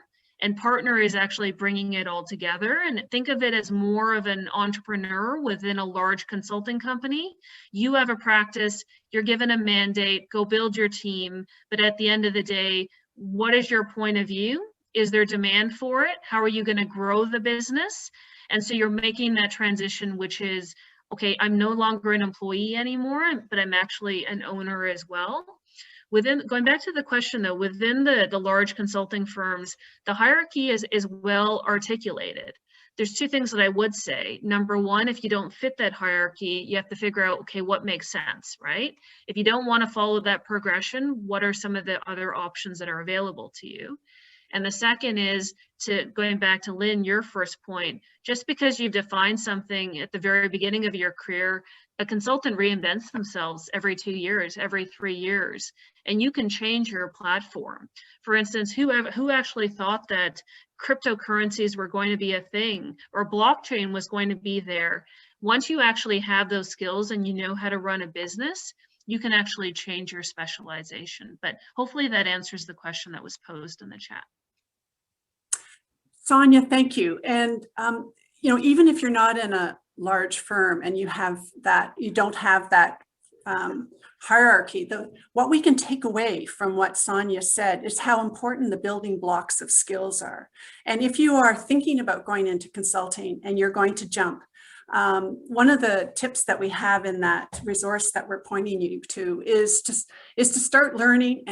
And partner is actually bringing it all together. And think of it as more of an entrepreneur within a large consulting company. You have a practice, you're given a mandate, go build your team. But at the end of the day, what is your point of view? Is there demand for it? How are you going to grow the business? And so you're making that transition, which is, okay, I'm no longer an employee anymore, but I'm actually an owner as well. Going back to the question though, within the large consulting firms, the hierarchy is well articulated. There's two things that I would say. Number one, if you don't fit that hierarchy, you have to figure out, okay, what makes sense, right? If you don't want to follow that progression, what are some of the other options that are available to you? And the second is going back to Lynn, your first point, just because you've defined something at the very beginning of your career, a consultant reinvents themselves every 2 years, every 3 years, and you can change your platform. For instance, who actually thought that cryptocurrencies were going to be a thing or blockchain was going to be there? Once you actually have those skills and you know how to run a business, you can actually change your specialization. But hopefully that answers the question that was posed in the chat. Sonia, thank you. And you know, even if you're not in a large firm and you don't have that hierarchy, what we can take away from what Sonia said is how important the building blocks of skills are. And if you are thinking about going into consulting and you're going to jump, one of the tips that we have in that resource that we're pointing you to is to start learning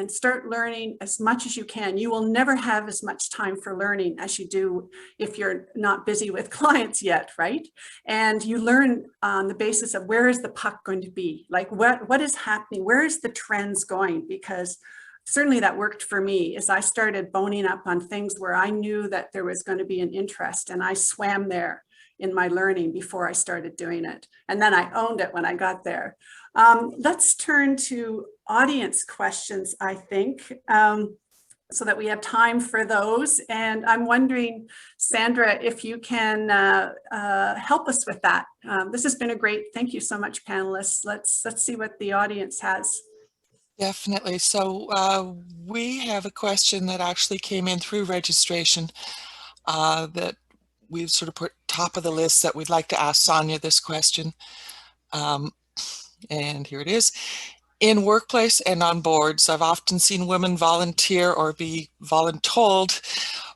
as much as you can. You will never have as much time for learning as you do if you're not busy with clients yet, right? And you learn on the basis of where is the puck going to be? Like what is happening? Where is the trends going? Because certainly that worked for me as I started boning up on things where I knew that there was going to be an interest and I swam there in my learning before I started doing it. And then I owned it when I got there. Let's turn to audience questions, I think, so that we have time for those. And I'm wondering, Sandra, if you can help us with that. This has been a great, thank you so much, panelists. Let's see what the audience has. Definitely. So we have a question that actually came in through registration that we've sort of put top of the list that we'd like to ask Sonia this question. And here it is. In workplace and on boards, I've often seen women volunteer or be voluntold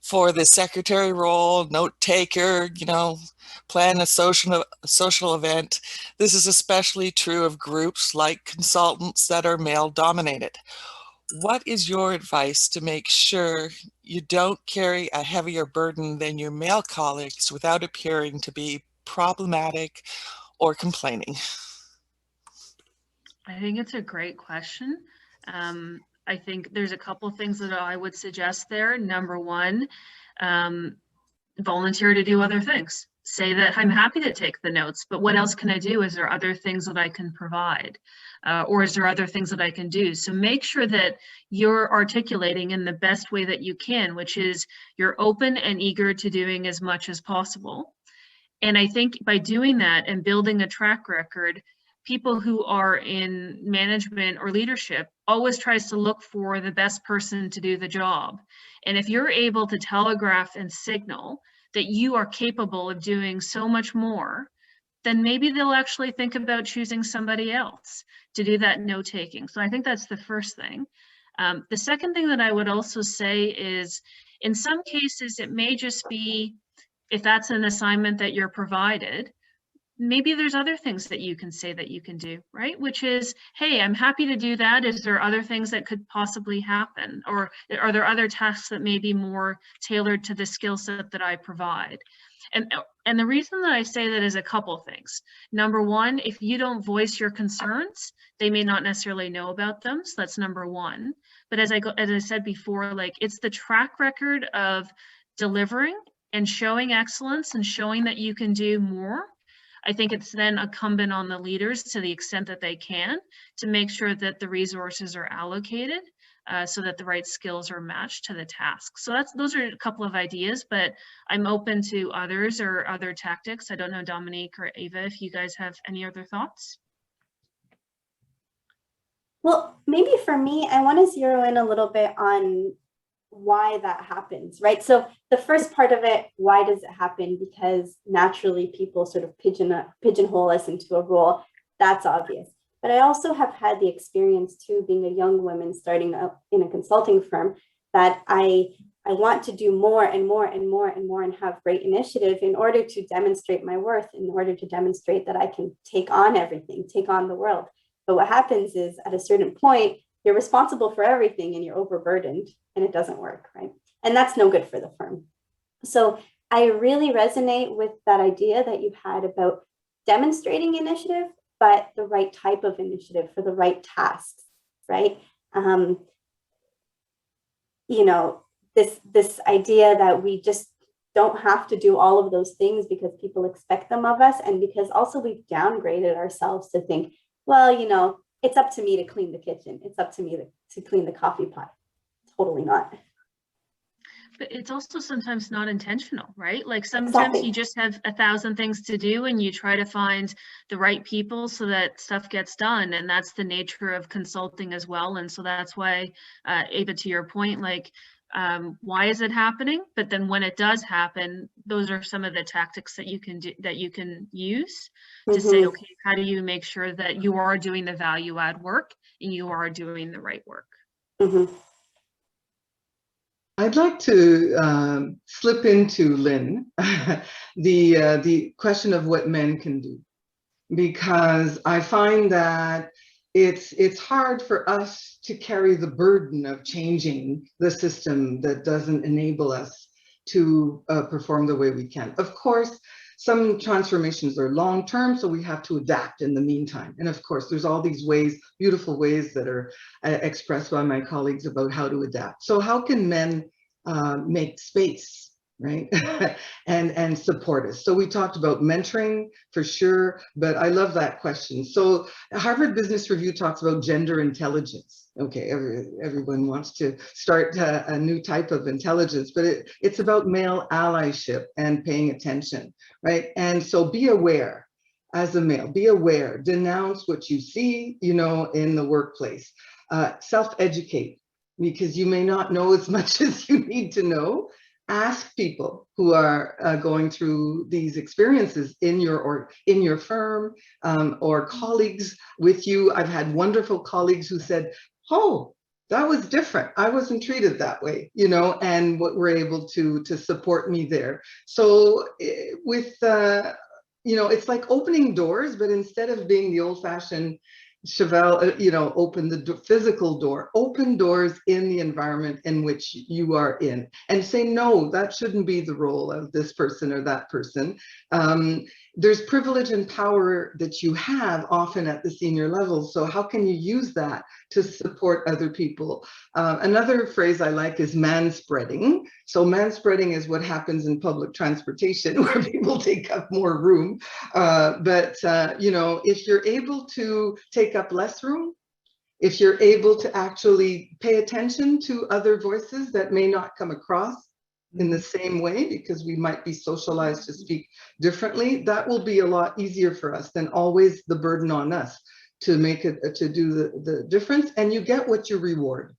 for the secretary role, note taker, you know, plan a social event. This is especially true of groups like consultants that are male dominated. What is your advice to make sure you don't carry a heavier burden than your male colleagues without appearing to be problematic or complaining? I think it's a great question. I think there's a couple things that I would suggest there. Number one, volunteer to do other things. Say that I'm happy to take the notes, but what else can I do? Is there other things that I can provide? Or is there other things that I can do? So make sure that you're articulating in the best way that you can, which is you're open and eager to doing as much as possible. And I think by doing that and building a track record, people who are in management or leadership always tries to look for the best person to do the job. And if you're able to telegraph and signal that you are capable of doing so much more, then maybe they'll actually think about choosing somebody else to do that note-taking. So I think that's the first thing. The second thing that I would also say is, in some cases, it may just be, if that's an assignment that you're provided, maybe there's other things that you can say that you can do, right? Which is, hey, I'm happy to do that. Is there other things that could possibly happen? Or are there other tasks that may be more tailored to the skill set that I provide? And the reason that I say that is a couple things. Number one, if you don't voice your concerns, they may not necessarily know about them. So that's number one. But as I said before, like, it's the track record of delivering and showing excellence and showing that you can do more. I think it's then incumbent on the leaders, to the extent that they can, to make sure that the resources are allocated so that the right skills are matched to the task. So those are a couple of ideas, but I'm open to others or other tactics. I don't know, Dominique or Ava, if you guys have any other thoughts. Well, maybe for me, I want to zero in a little bit on why that happens, right? So the first part of it, why does it happen? Because naturally people sort of pigeonhole us into a role. That's obvious. But I also have had the experience too, being a young woman starting up in a consulting firm, that I want to do more and more and more and more and have great initiative in order to demonstrate my worth, in order to demonstrate that I can take on everything, take on the world. But what happens is, at a certain point, you're responsible for everything and you're overburdened, and it doesn't work, right? And that's no good for the firm. So I really resonate with that idea that you had about demonstrating initiative, but the right type of initiative for the right tasks, right? You know, this idea that we just don't have to do all of those things because people expect them of us, and because also we've downgraded ourselves to think, well, you know, it's up to me to clean the kitchen. It's up to me to clean the coffee pot. Totally not. But it's also sometimes not intentional, right? Like sometimes you just have 1,000 things to do and you try to find the right people so that stuff gets done. And that's the nature of consulting as well. And so that's why, Ava, to your point, like, why is it happening? But then when it does happen, those are some of the tactics that you can do, that you can use to say, okay, how do you make sure that you are doing the value add work and you are doing the right work? I'd like to slip into, Lynn, the question of what men can do, because I find that it's hard for us to carry the burden of changing the system that doesn't enable us to perform the way we can. Of course, some transformations are long-term, so we have to adapt in the meantime. And of course, there's all these ways, beautiful ways that are expressed by my colleagues about how to adapt. So how can men make space, right? and support us? So we talked about mentoring for sure, but I love that question. So Harvard Business Review talks about gender intelligence. Okay, everyone wants to start a new type of intelligence, but it's about male allyship and paying attention, right? And so be aware as a male, be aware, denounce what you see, you know, in the workplace. self-educate, because you may not know as much as you need to know. Ask people who are going through these experiences in your firm, or colleagues with you. I've had wonderful colleagues who said, "Oh, that was different. I wasn't treated that way," you know, and what were able to support me there. So with you know, it's like opening doors, but instead of being the old-fashioned Chevelle, you know, open the physical door, open doors in the environment in which you are in, and say, no, that shouldn't be the role of this person or that person. There's privilege and power that you have often at the senior levels. So how can you use that to support other people? Another phrase I like is manspreading. So manspreading is what happens in public transportation where people take up more room. You know, if you're able to take up less room, if you're able to actually pay attention to other voices that may not come across in the same way, because we might be socialized to speak differently, that will be a lot easier for us than always the burden on us to make it, to do the difference. And you get what you reward.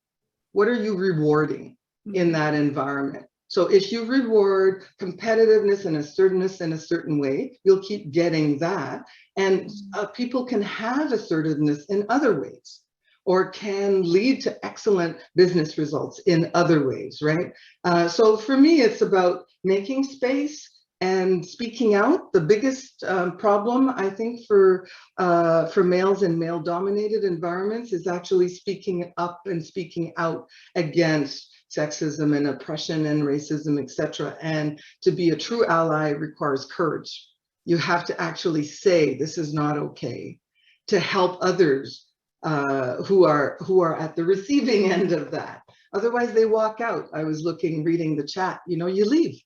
What are you rewarding in that environment? So if you reward competitiveness and assertiveness in a certain way, you'll keep getting that. And people can have assertiveness in other ways, or can lead to excellent business results in other ways, right? So for me, it's about making space and speaking out. The biggest problem, I think, for males in male-dominated environments is actually speaking up and speaking out against sexism and oppression and racism, etc. And to be a true ally requires courage. You have to actually say, this is not okay, to help others who are at the receiving end of that. Otherwise they walk out. I was reading the chat, you know, you leave.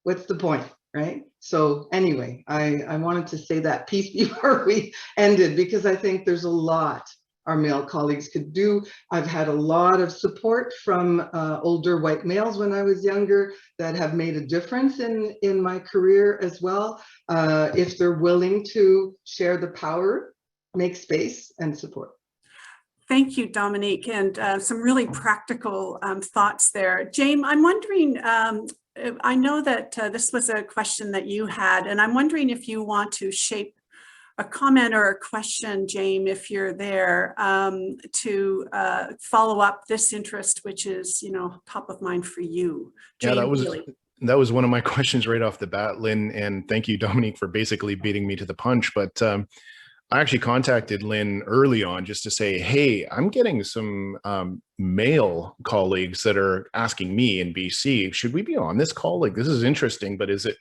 What's the point, right? So anyway, I wanted to say that piece before we ended, because I think there's a lot our male colleagues could do. I've had a lot of support from older white males when I was younger that have made a difference in my career as well. If they're willing to share the power, make space and support. Thank you, Dominique, and some really practical thoughts there. James, I'm wondering, I know that this was a question that you had, and I'm wondering if you want to shape a comment or a question, James, if you're there, to follow up this interest, which is, you know, top of mind for you. Yeah, James, that was one of my questions right off the bat, Lynn, and thank you, Dominique, for basically beating me to the punch. But I actually contacted Lynn early on just to say, hey, I'm getting some male colleagues that are asking me in BC, should we be on this call? Like, this is interesting, but is it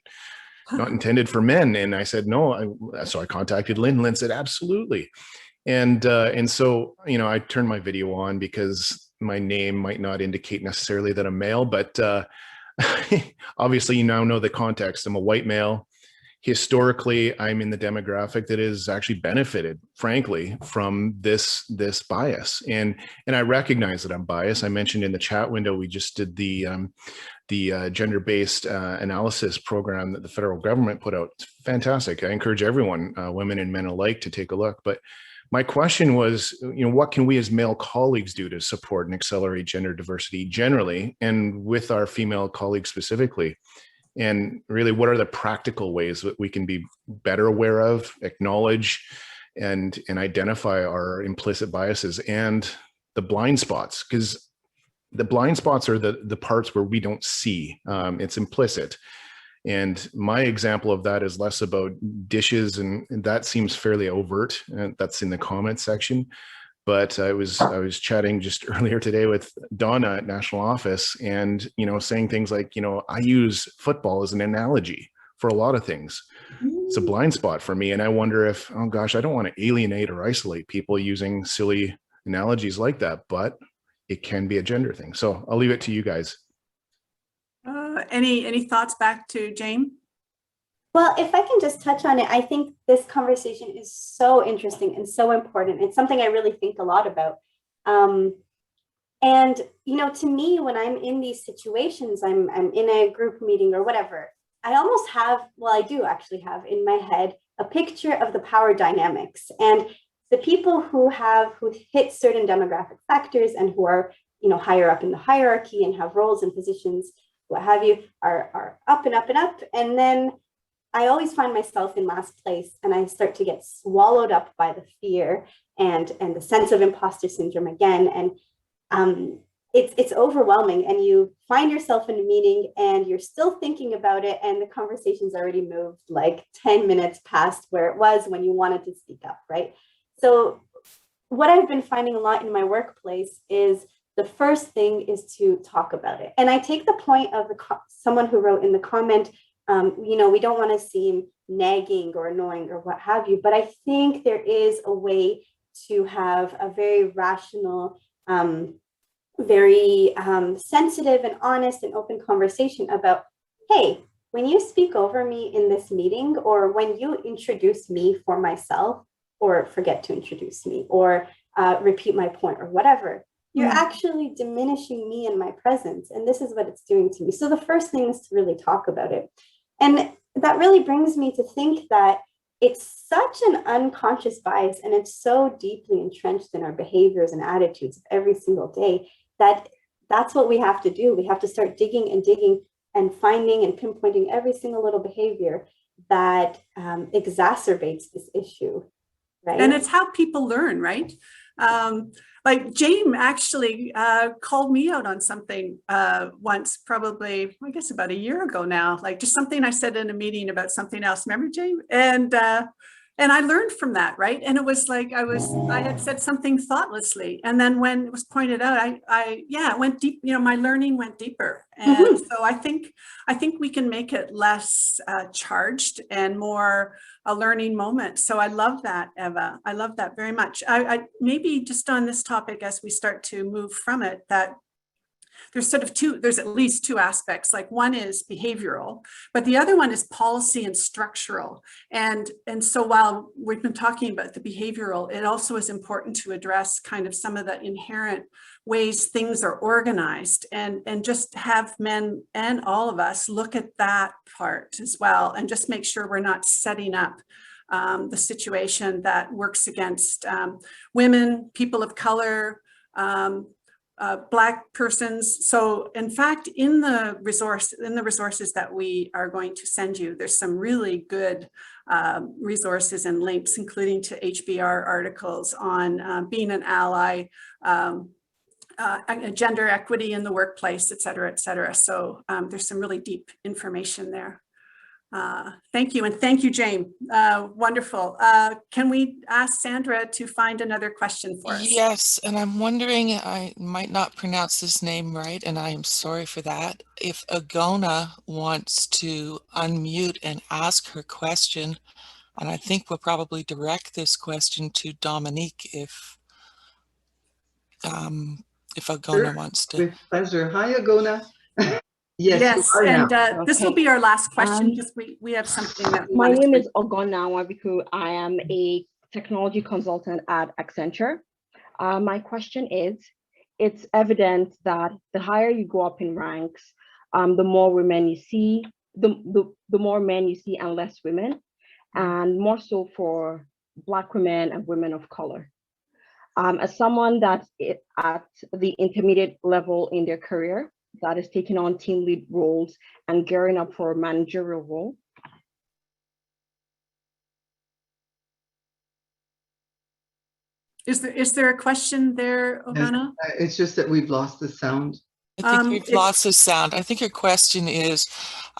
not intended for men? And I said, no. So I contacted Lynn. Lynn said, absolutely. And so, you know, I turned my video on because my name might not indicate necessarily that I'm male, but obviously you now know the context. I'm a white male. Historically, I'm in the demographic that has actually benefited, frankly, from this bias, and I recognize that I'm biased. I mentioned in the chat window we just did the gender-based analysis program that the federal government put out. It's fantastic. I encourage everyone, women and men alike, to take a look. But my question was, you know, what can we as male colleagues do to support and accelerate gender diversity generally, and with our female colleagues specifically? And really, what are the practical ways that we can be better aware of, acknowledge, and identify our implicit biases and the blind spots? Because the blind spots are the parts where we don't see. It's implicit. And my example of that is less about dishes, and that seems fairly overt. That's in the comment section. But I was chatting just earlier today with Donna at National Office, and, you know, saying things like, you know, I use football as an analogy for a lot of things. It's a blind spot for me. And I wonder if, oh gosh, I don't want to alienate or isolate people using silly analogies like that, but it can be a gender thing. So I'll leave it to you guys. any thoughts back to James? Well, if I can just touch on it, I think this conversation is so interesting and so important. It's something I really think a lot about. And, you know, to me, when I'm in these situations, I'm in a group meeting or whatever, I almost have, well, I do actually have in my head a picture of the power dynamics. And the people who hit certain demographic factors and who are, higher up in the hierarchy and have roles and positions, what have you, are up and up and up. And then I always find myself in last place, and I start to get swallowed up by the fear and the sense of imposter syndrome again. And it's overwhelming, and you find yourself in a meeting and you're still thinking about it, and the conversation's already moved like 10 minutes past where it was when you wanted to speak up, right? So what I've been finding a lot in my workplace is the first thing is to talk about it. And I take the point of someone who wrote in the comment, we don't want to seem nagging or annoying or what have you, but I think there is a way to have a very rational, very sensitive and honest and open conversation about, hey, when you speak over me in this meeting, or when you introduce me for myself, or forget to introduce me, or repeat my point, or whatever, you're actually diminishing me and my presence. And this is what it's doing to me. So the first thing is to really talk about it. And that really brings me to think that it's such an unconscious bias, and it's so deeply entrenched in our behaviors and attitudes every single day, that's what we have to do. We have to start digging and finding and pinpointing every single little behavior that exacerbates this issue, right? And it's how people learn, right? Like James actually called me out on something once, probably, I guess about a year ago now, like just something I said in a meeting about something else. Remember, James? And I learned from that, right? And it was like I had said something thoughtlessly, and then when it was pointed out, it went deep. My learning went deeper, and so I think we can make it less charged and more a learning moment. So I love that, Eva. I love that very much. I maybe just on this topic, as we start to move from it, that there's at least two aspects. Like one is behavioral, but the other one is policy and structural. And so while we've been talking about the behavioral, it also is important to address kind of some of the inherent ways things are organized, and just have men and all of us look at that part as well, and just make sure we're not setting up the situation that works against women, people of color, Black persons. So in fact, in the resources that we are going to send you, there's some really good resources and links, including to HBR articles on being an ally, gender equity in the workplace, et cetera, et cetera. So there's some really deep information there. Thank you. And thank you, James. Wonderful. Can we ask Sandra to find another question for us? Yes, and I'm wondering, I might not pronounce this name right, and I am sorry for that. If Agona wants to unmute and ask her question, and I think we'll probably direct this question to Dominique if Agona wants to. With pleasure. Hi, Agona. Yes, and this will be our last question, because we have something that my name is Ogona Wabiku. I am a technology consultant at Accenture. My question is, it's evident that the higher you go up in ranks, the more women you see, the more men you see and less women, and more so for Black women and women of color. As someone that's at the intermediate level in their career, that is taking on team lead roles and gearing up for a managerial role. Is there a question there, Ogana? It's just that we've lost the sound. I think we've lost the sound. I think your question is,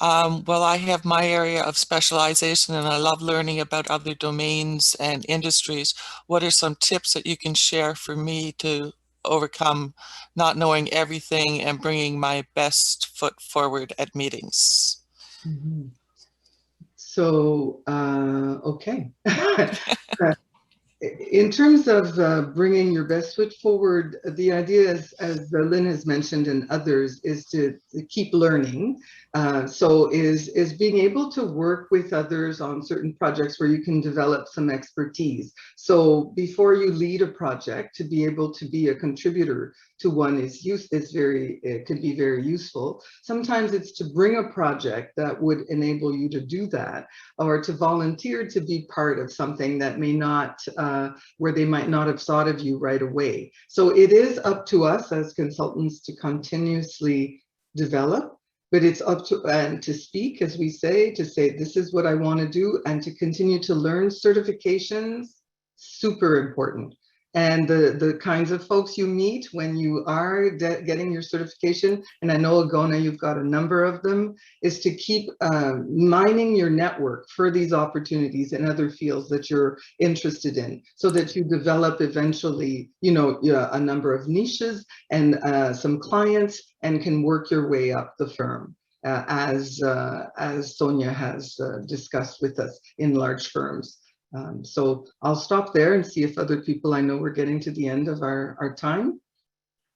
well, I have my area of specialization and I love learning about other domains and industries. What are some tips that you can share for me to overcome not knowing everything and bringing my best foot forward at meetings? Mm-hmm. So, okay. In terms of bringing your best foot forward, the idea is, as Lynn has mentioned and others, is to keep learning. So is being able to work with others on certain projects where you can develop some expertise. So before you lead a project, to be able to be a contributor to one it could be very useful. Sometimes it's to bring a project that would enable you to do that, or to volunteer to be part of something that may not where they might not have thought of you right away. So it is up to us as consultants to continuously develop, but it's up to, and to speak, as we say, to say, this is what I want to do, and to continue to learn. Certifications, super important. And the kinds of folks you meet when you are getting your certification, and I know, Agona, you've got a number of them, is to keep mining your network for these opportunities in other fields that you're interested in, so that you develop eventually, you know, a number of niches and some clients, and can work your way up the firm, as Sonia has discussed with us in large firms. So I'll stop there and see if other people, I know we're getting to the end of our time.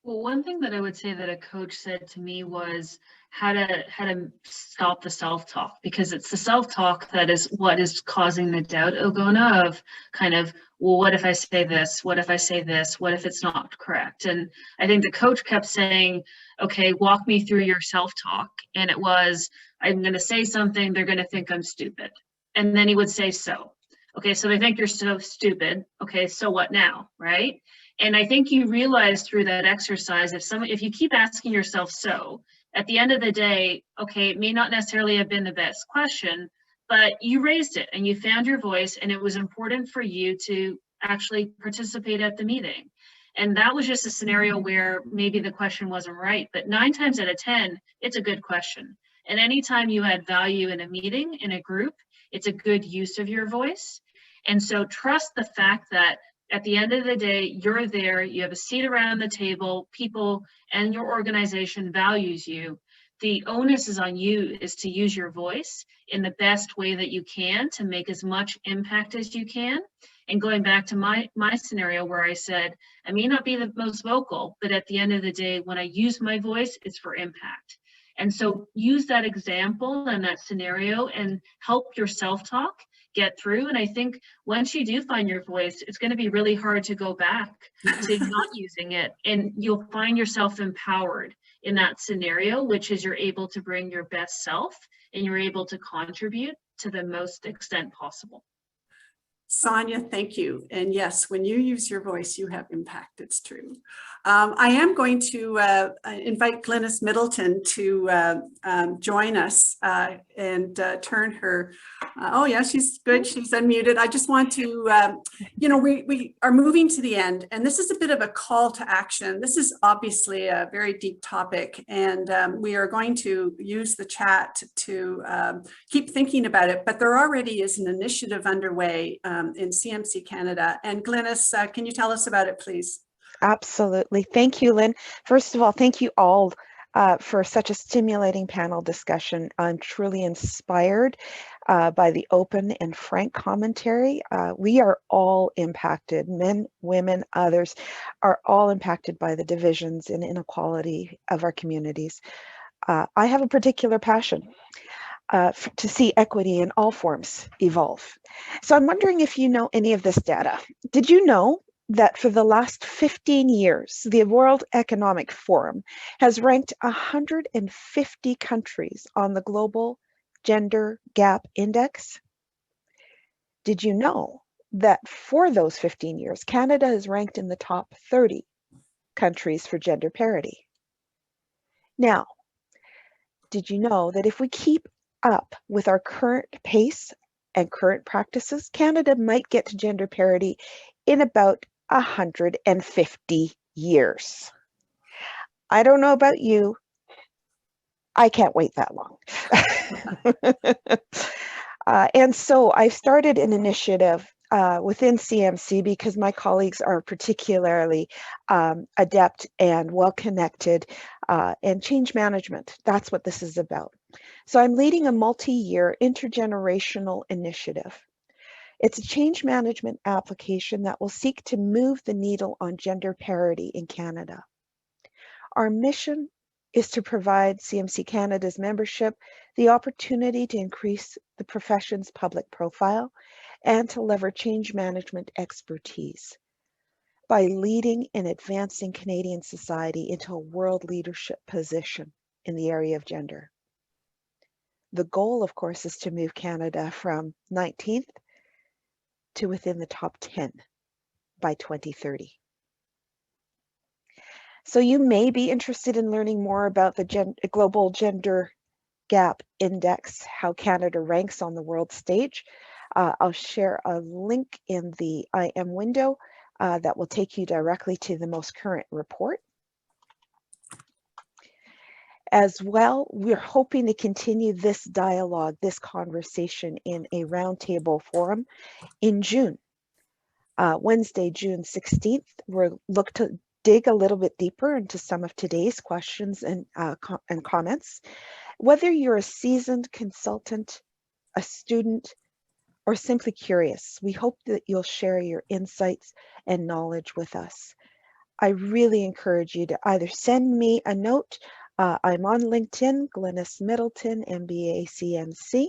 Well, one thing that I would say that a coach said to me was how to stop the self-talk, because it's the self-talk that is what is causing the doubt, Ogona, of kind of, well, what if I say this? What if I say this? What if it's not correct? And I think the coach kept saying, okay, walk me through your self-talk. And it was, I'm going to say something, they're going to think I'm stupid. And then he would say, so. Okay, so they think you're so stupid. Okay, so what now, right? And I think you realize through that exercise, if you keep asking yourself so, at the end of the day, okay, it may not necessarily have been the best question, but you raised it and you found your voice, and it was important for you to actually participate at the meeting. And that was just a scenario where maybe the question wasn't right, but 9 times out of 10, it's a good question. And anytime you add value in a meeting, in a group, it's a good use of your voice. And so trust the fact that at the end of the day, you're there, you have a seat around the table, people and your organization values you. The onus is on you is to use your voice in the best way that you can to make as much impact as you can. And going back to my scenario where I said, I may not be the most vocal, but at the end of the day, when I use my voice, it's for impact. And so use that example and that scenario and help your self-talk get through. And I think once you do find your voice, it's going to be really hard to go back to not using it. And you'll find yourself empowered in that scenario, which is you're able to bring your best self and you're able to contribute to the most extent possible. Sonia, thank you. And yes, when you use your voice, you have impact. It's true. I am going to invite Glynis Middleton to join us and turn her. Oh yeah, she's good. She's unmuted. I just want to, you know, we are moving to the end, and this is a bit of a call to action. This is obviously a very deep topic, and we are going to use the chat to keep thinking about it. But there already is an initiative underway in CMC Canada. And Glynis, can you tell us about it, please? Absolutely. Thank you, Lynn. First of all, thank you all for such a stimulating panel discussion. I'm truly inspired by the open and frank commentary. We are all impacted, men, women, others are all impacted by the divisions and inequality of our communities. I have a particular passion to see equity in all forms evolve. So I'm wondering if you know any of this data. Did you know that for the last 15 years, the World Economic Forum has ranked 150 countries on the Global Gender Gap Index? Did you know that for those 15 years, Canada is ranked in the top 30 countries for gender parity? Now, did you know that if we keep up with our current pace and current practices, Canada might get to gender parity in about 150 years? I don't know about you. I can't wait that long. And so I started an initiative within CMC because my colleagues are particularly adept and well-connected and change management. That's what this is about. So I'm leading a multi-year intergenerational initiative. It's a change management application that will seek to move the needle on gender parity in Canada. Our mission is to provide CMC Canada's membership the opportunity to increase the profession's public profile and to leverage change management expertise by leading and advancing Canadian society into a world leadership position in the area of gender. The goal, of course, is to move Canada from 19th to within the top 10 by 2030. So you may be interested in learning more about the Global Gender Gap Index, how Canada ranks on the world stage. I'll share a link in the IM window that will take you directly to the most current report. As well, we're hoping to continue this dialogue, this conversation in a roundtable forum in June. Wednesday, June 16th, we'll look to dig a little bit deeper into some of today's questions and comments. Whether you're a seasoned consultant, a student, or simply curious, we hope that you'll share your insights and knowledge with us. I really encourage you to either send me a note. I'm on LinkedIn, Glynis Middleton, MBA CMC.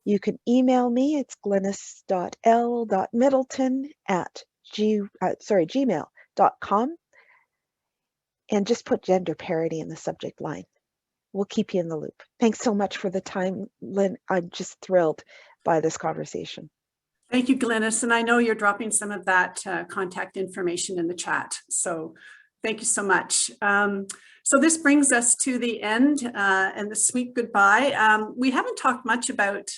You can email me. It's glynis.l.middleton@gmail.com, and just put gender parity in the subject line. We'll keep you in the loop. Thanks so much for the time, Lynn. I'm just thrilled by this conversation. Thank you, Glynis. And I know you're dropping some of that contact information in the chat. So thank you so much. So this brings us to the end and the sweet goodbye. We haven't talked much about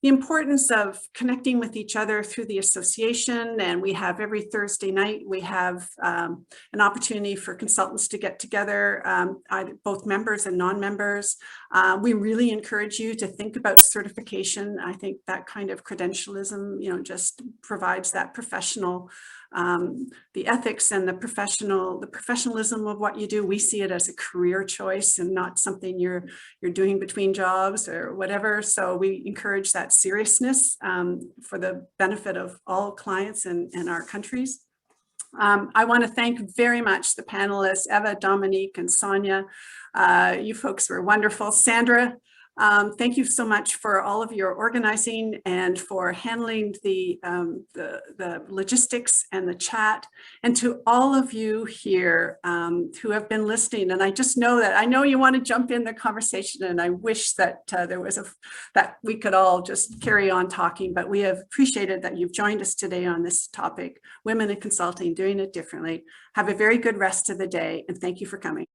the importance of connecting with each other through the association. And we have every Thursday night, we have an opportunity for consultants to get together, both members and non-members. We really encourage you to think about certification. I think that kind of credentialism, just provides that professional, the ethics and the professionalism of what you do. We see it as a career choice and not something you're doing between jobs or whatever. So we encourage that seriousness for the benefit of all clients and our countries. I want to thank very much the panelists, Eva, Dominique, and Sonia. You folks were wonderful. Sandra, thank you so much for all of your organizing and for handling the logistics and the chat, and to all of you here who have been listening. And I just know that, I know you want to jump in the conversation, and I wish that there was that we could all just carry on talking, but we have appreciated that you've joined us today on this topic, women in consulting, doing it differently. Have a very good rest of the day, and thank you for coming.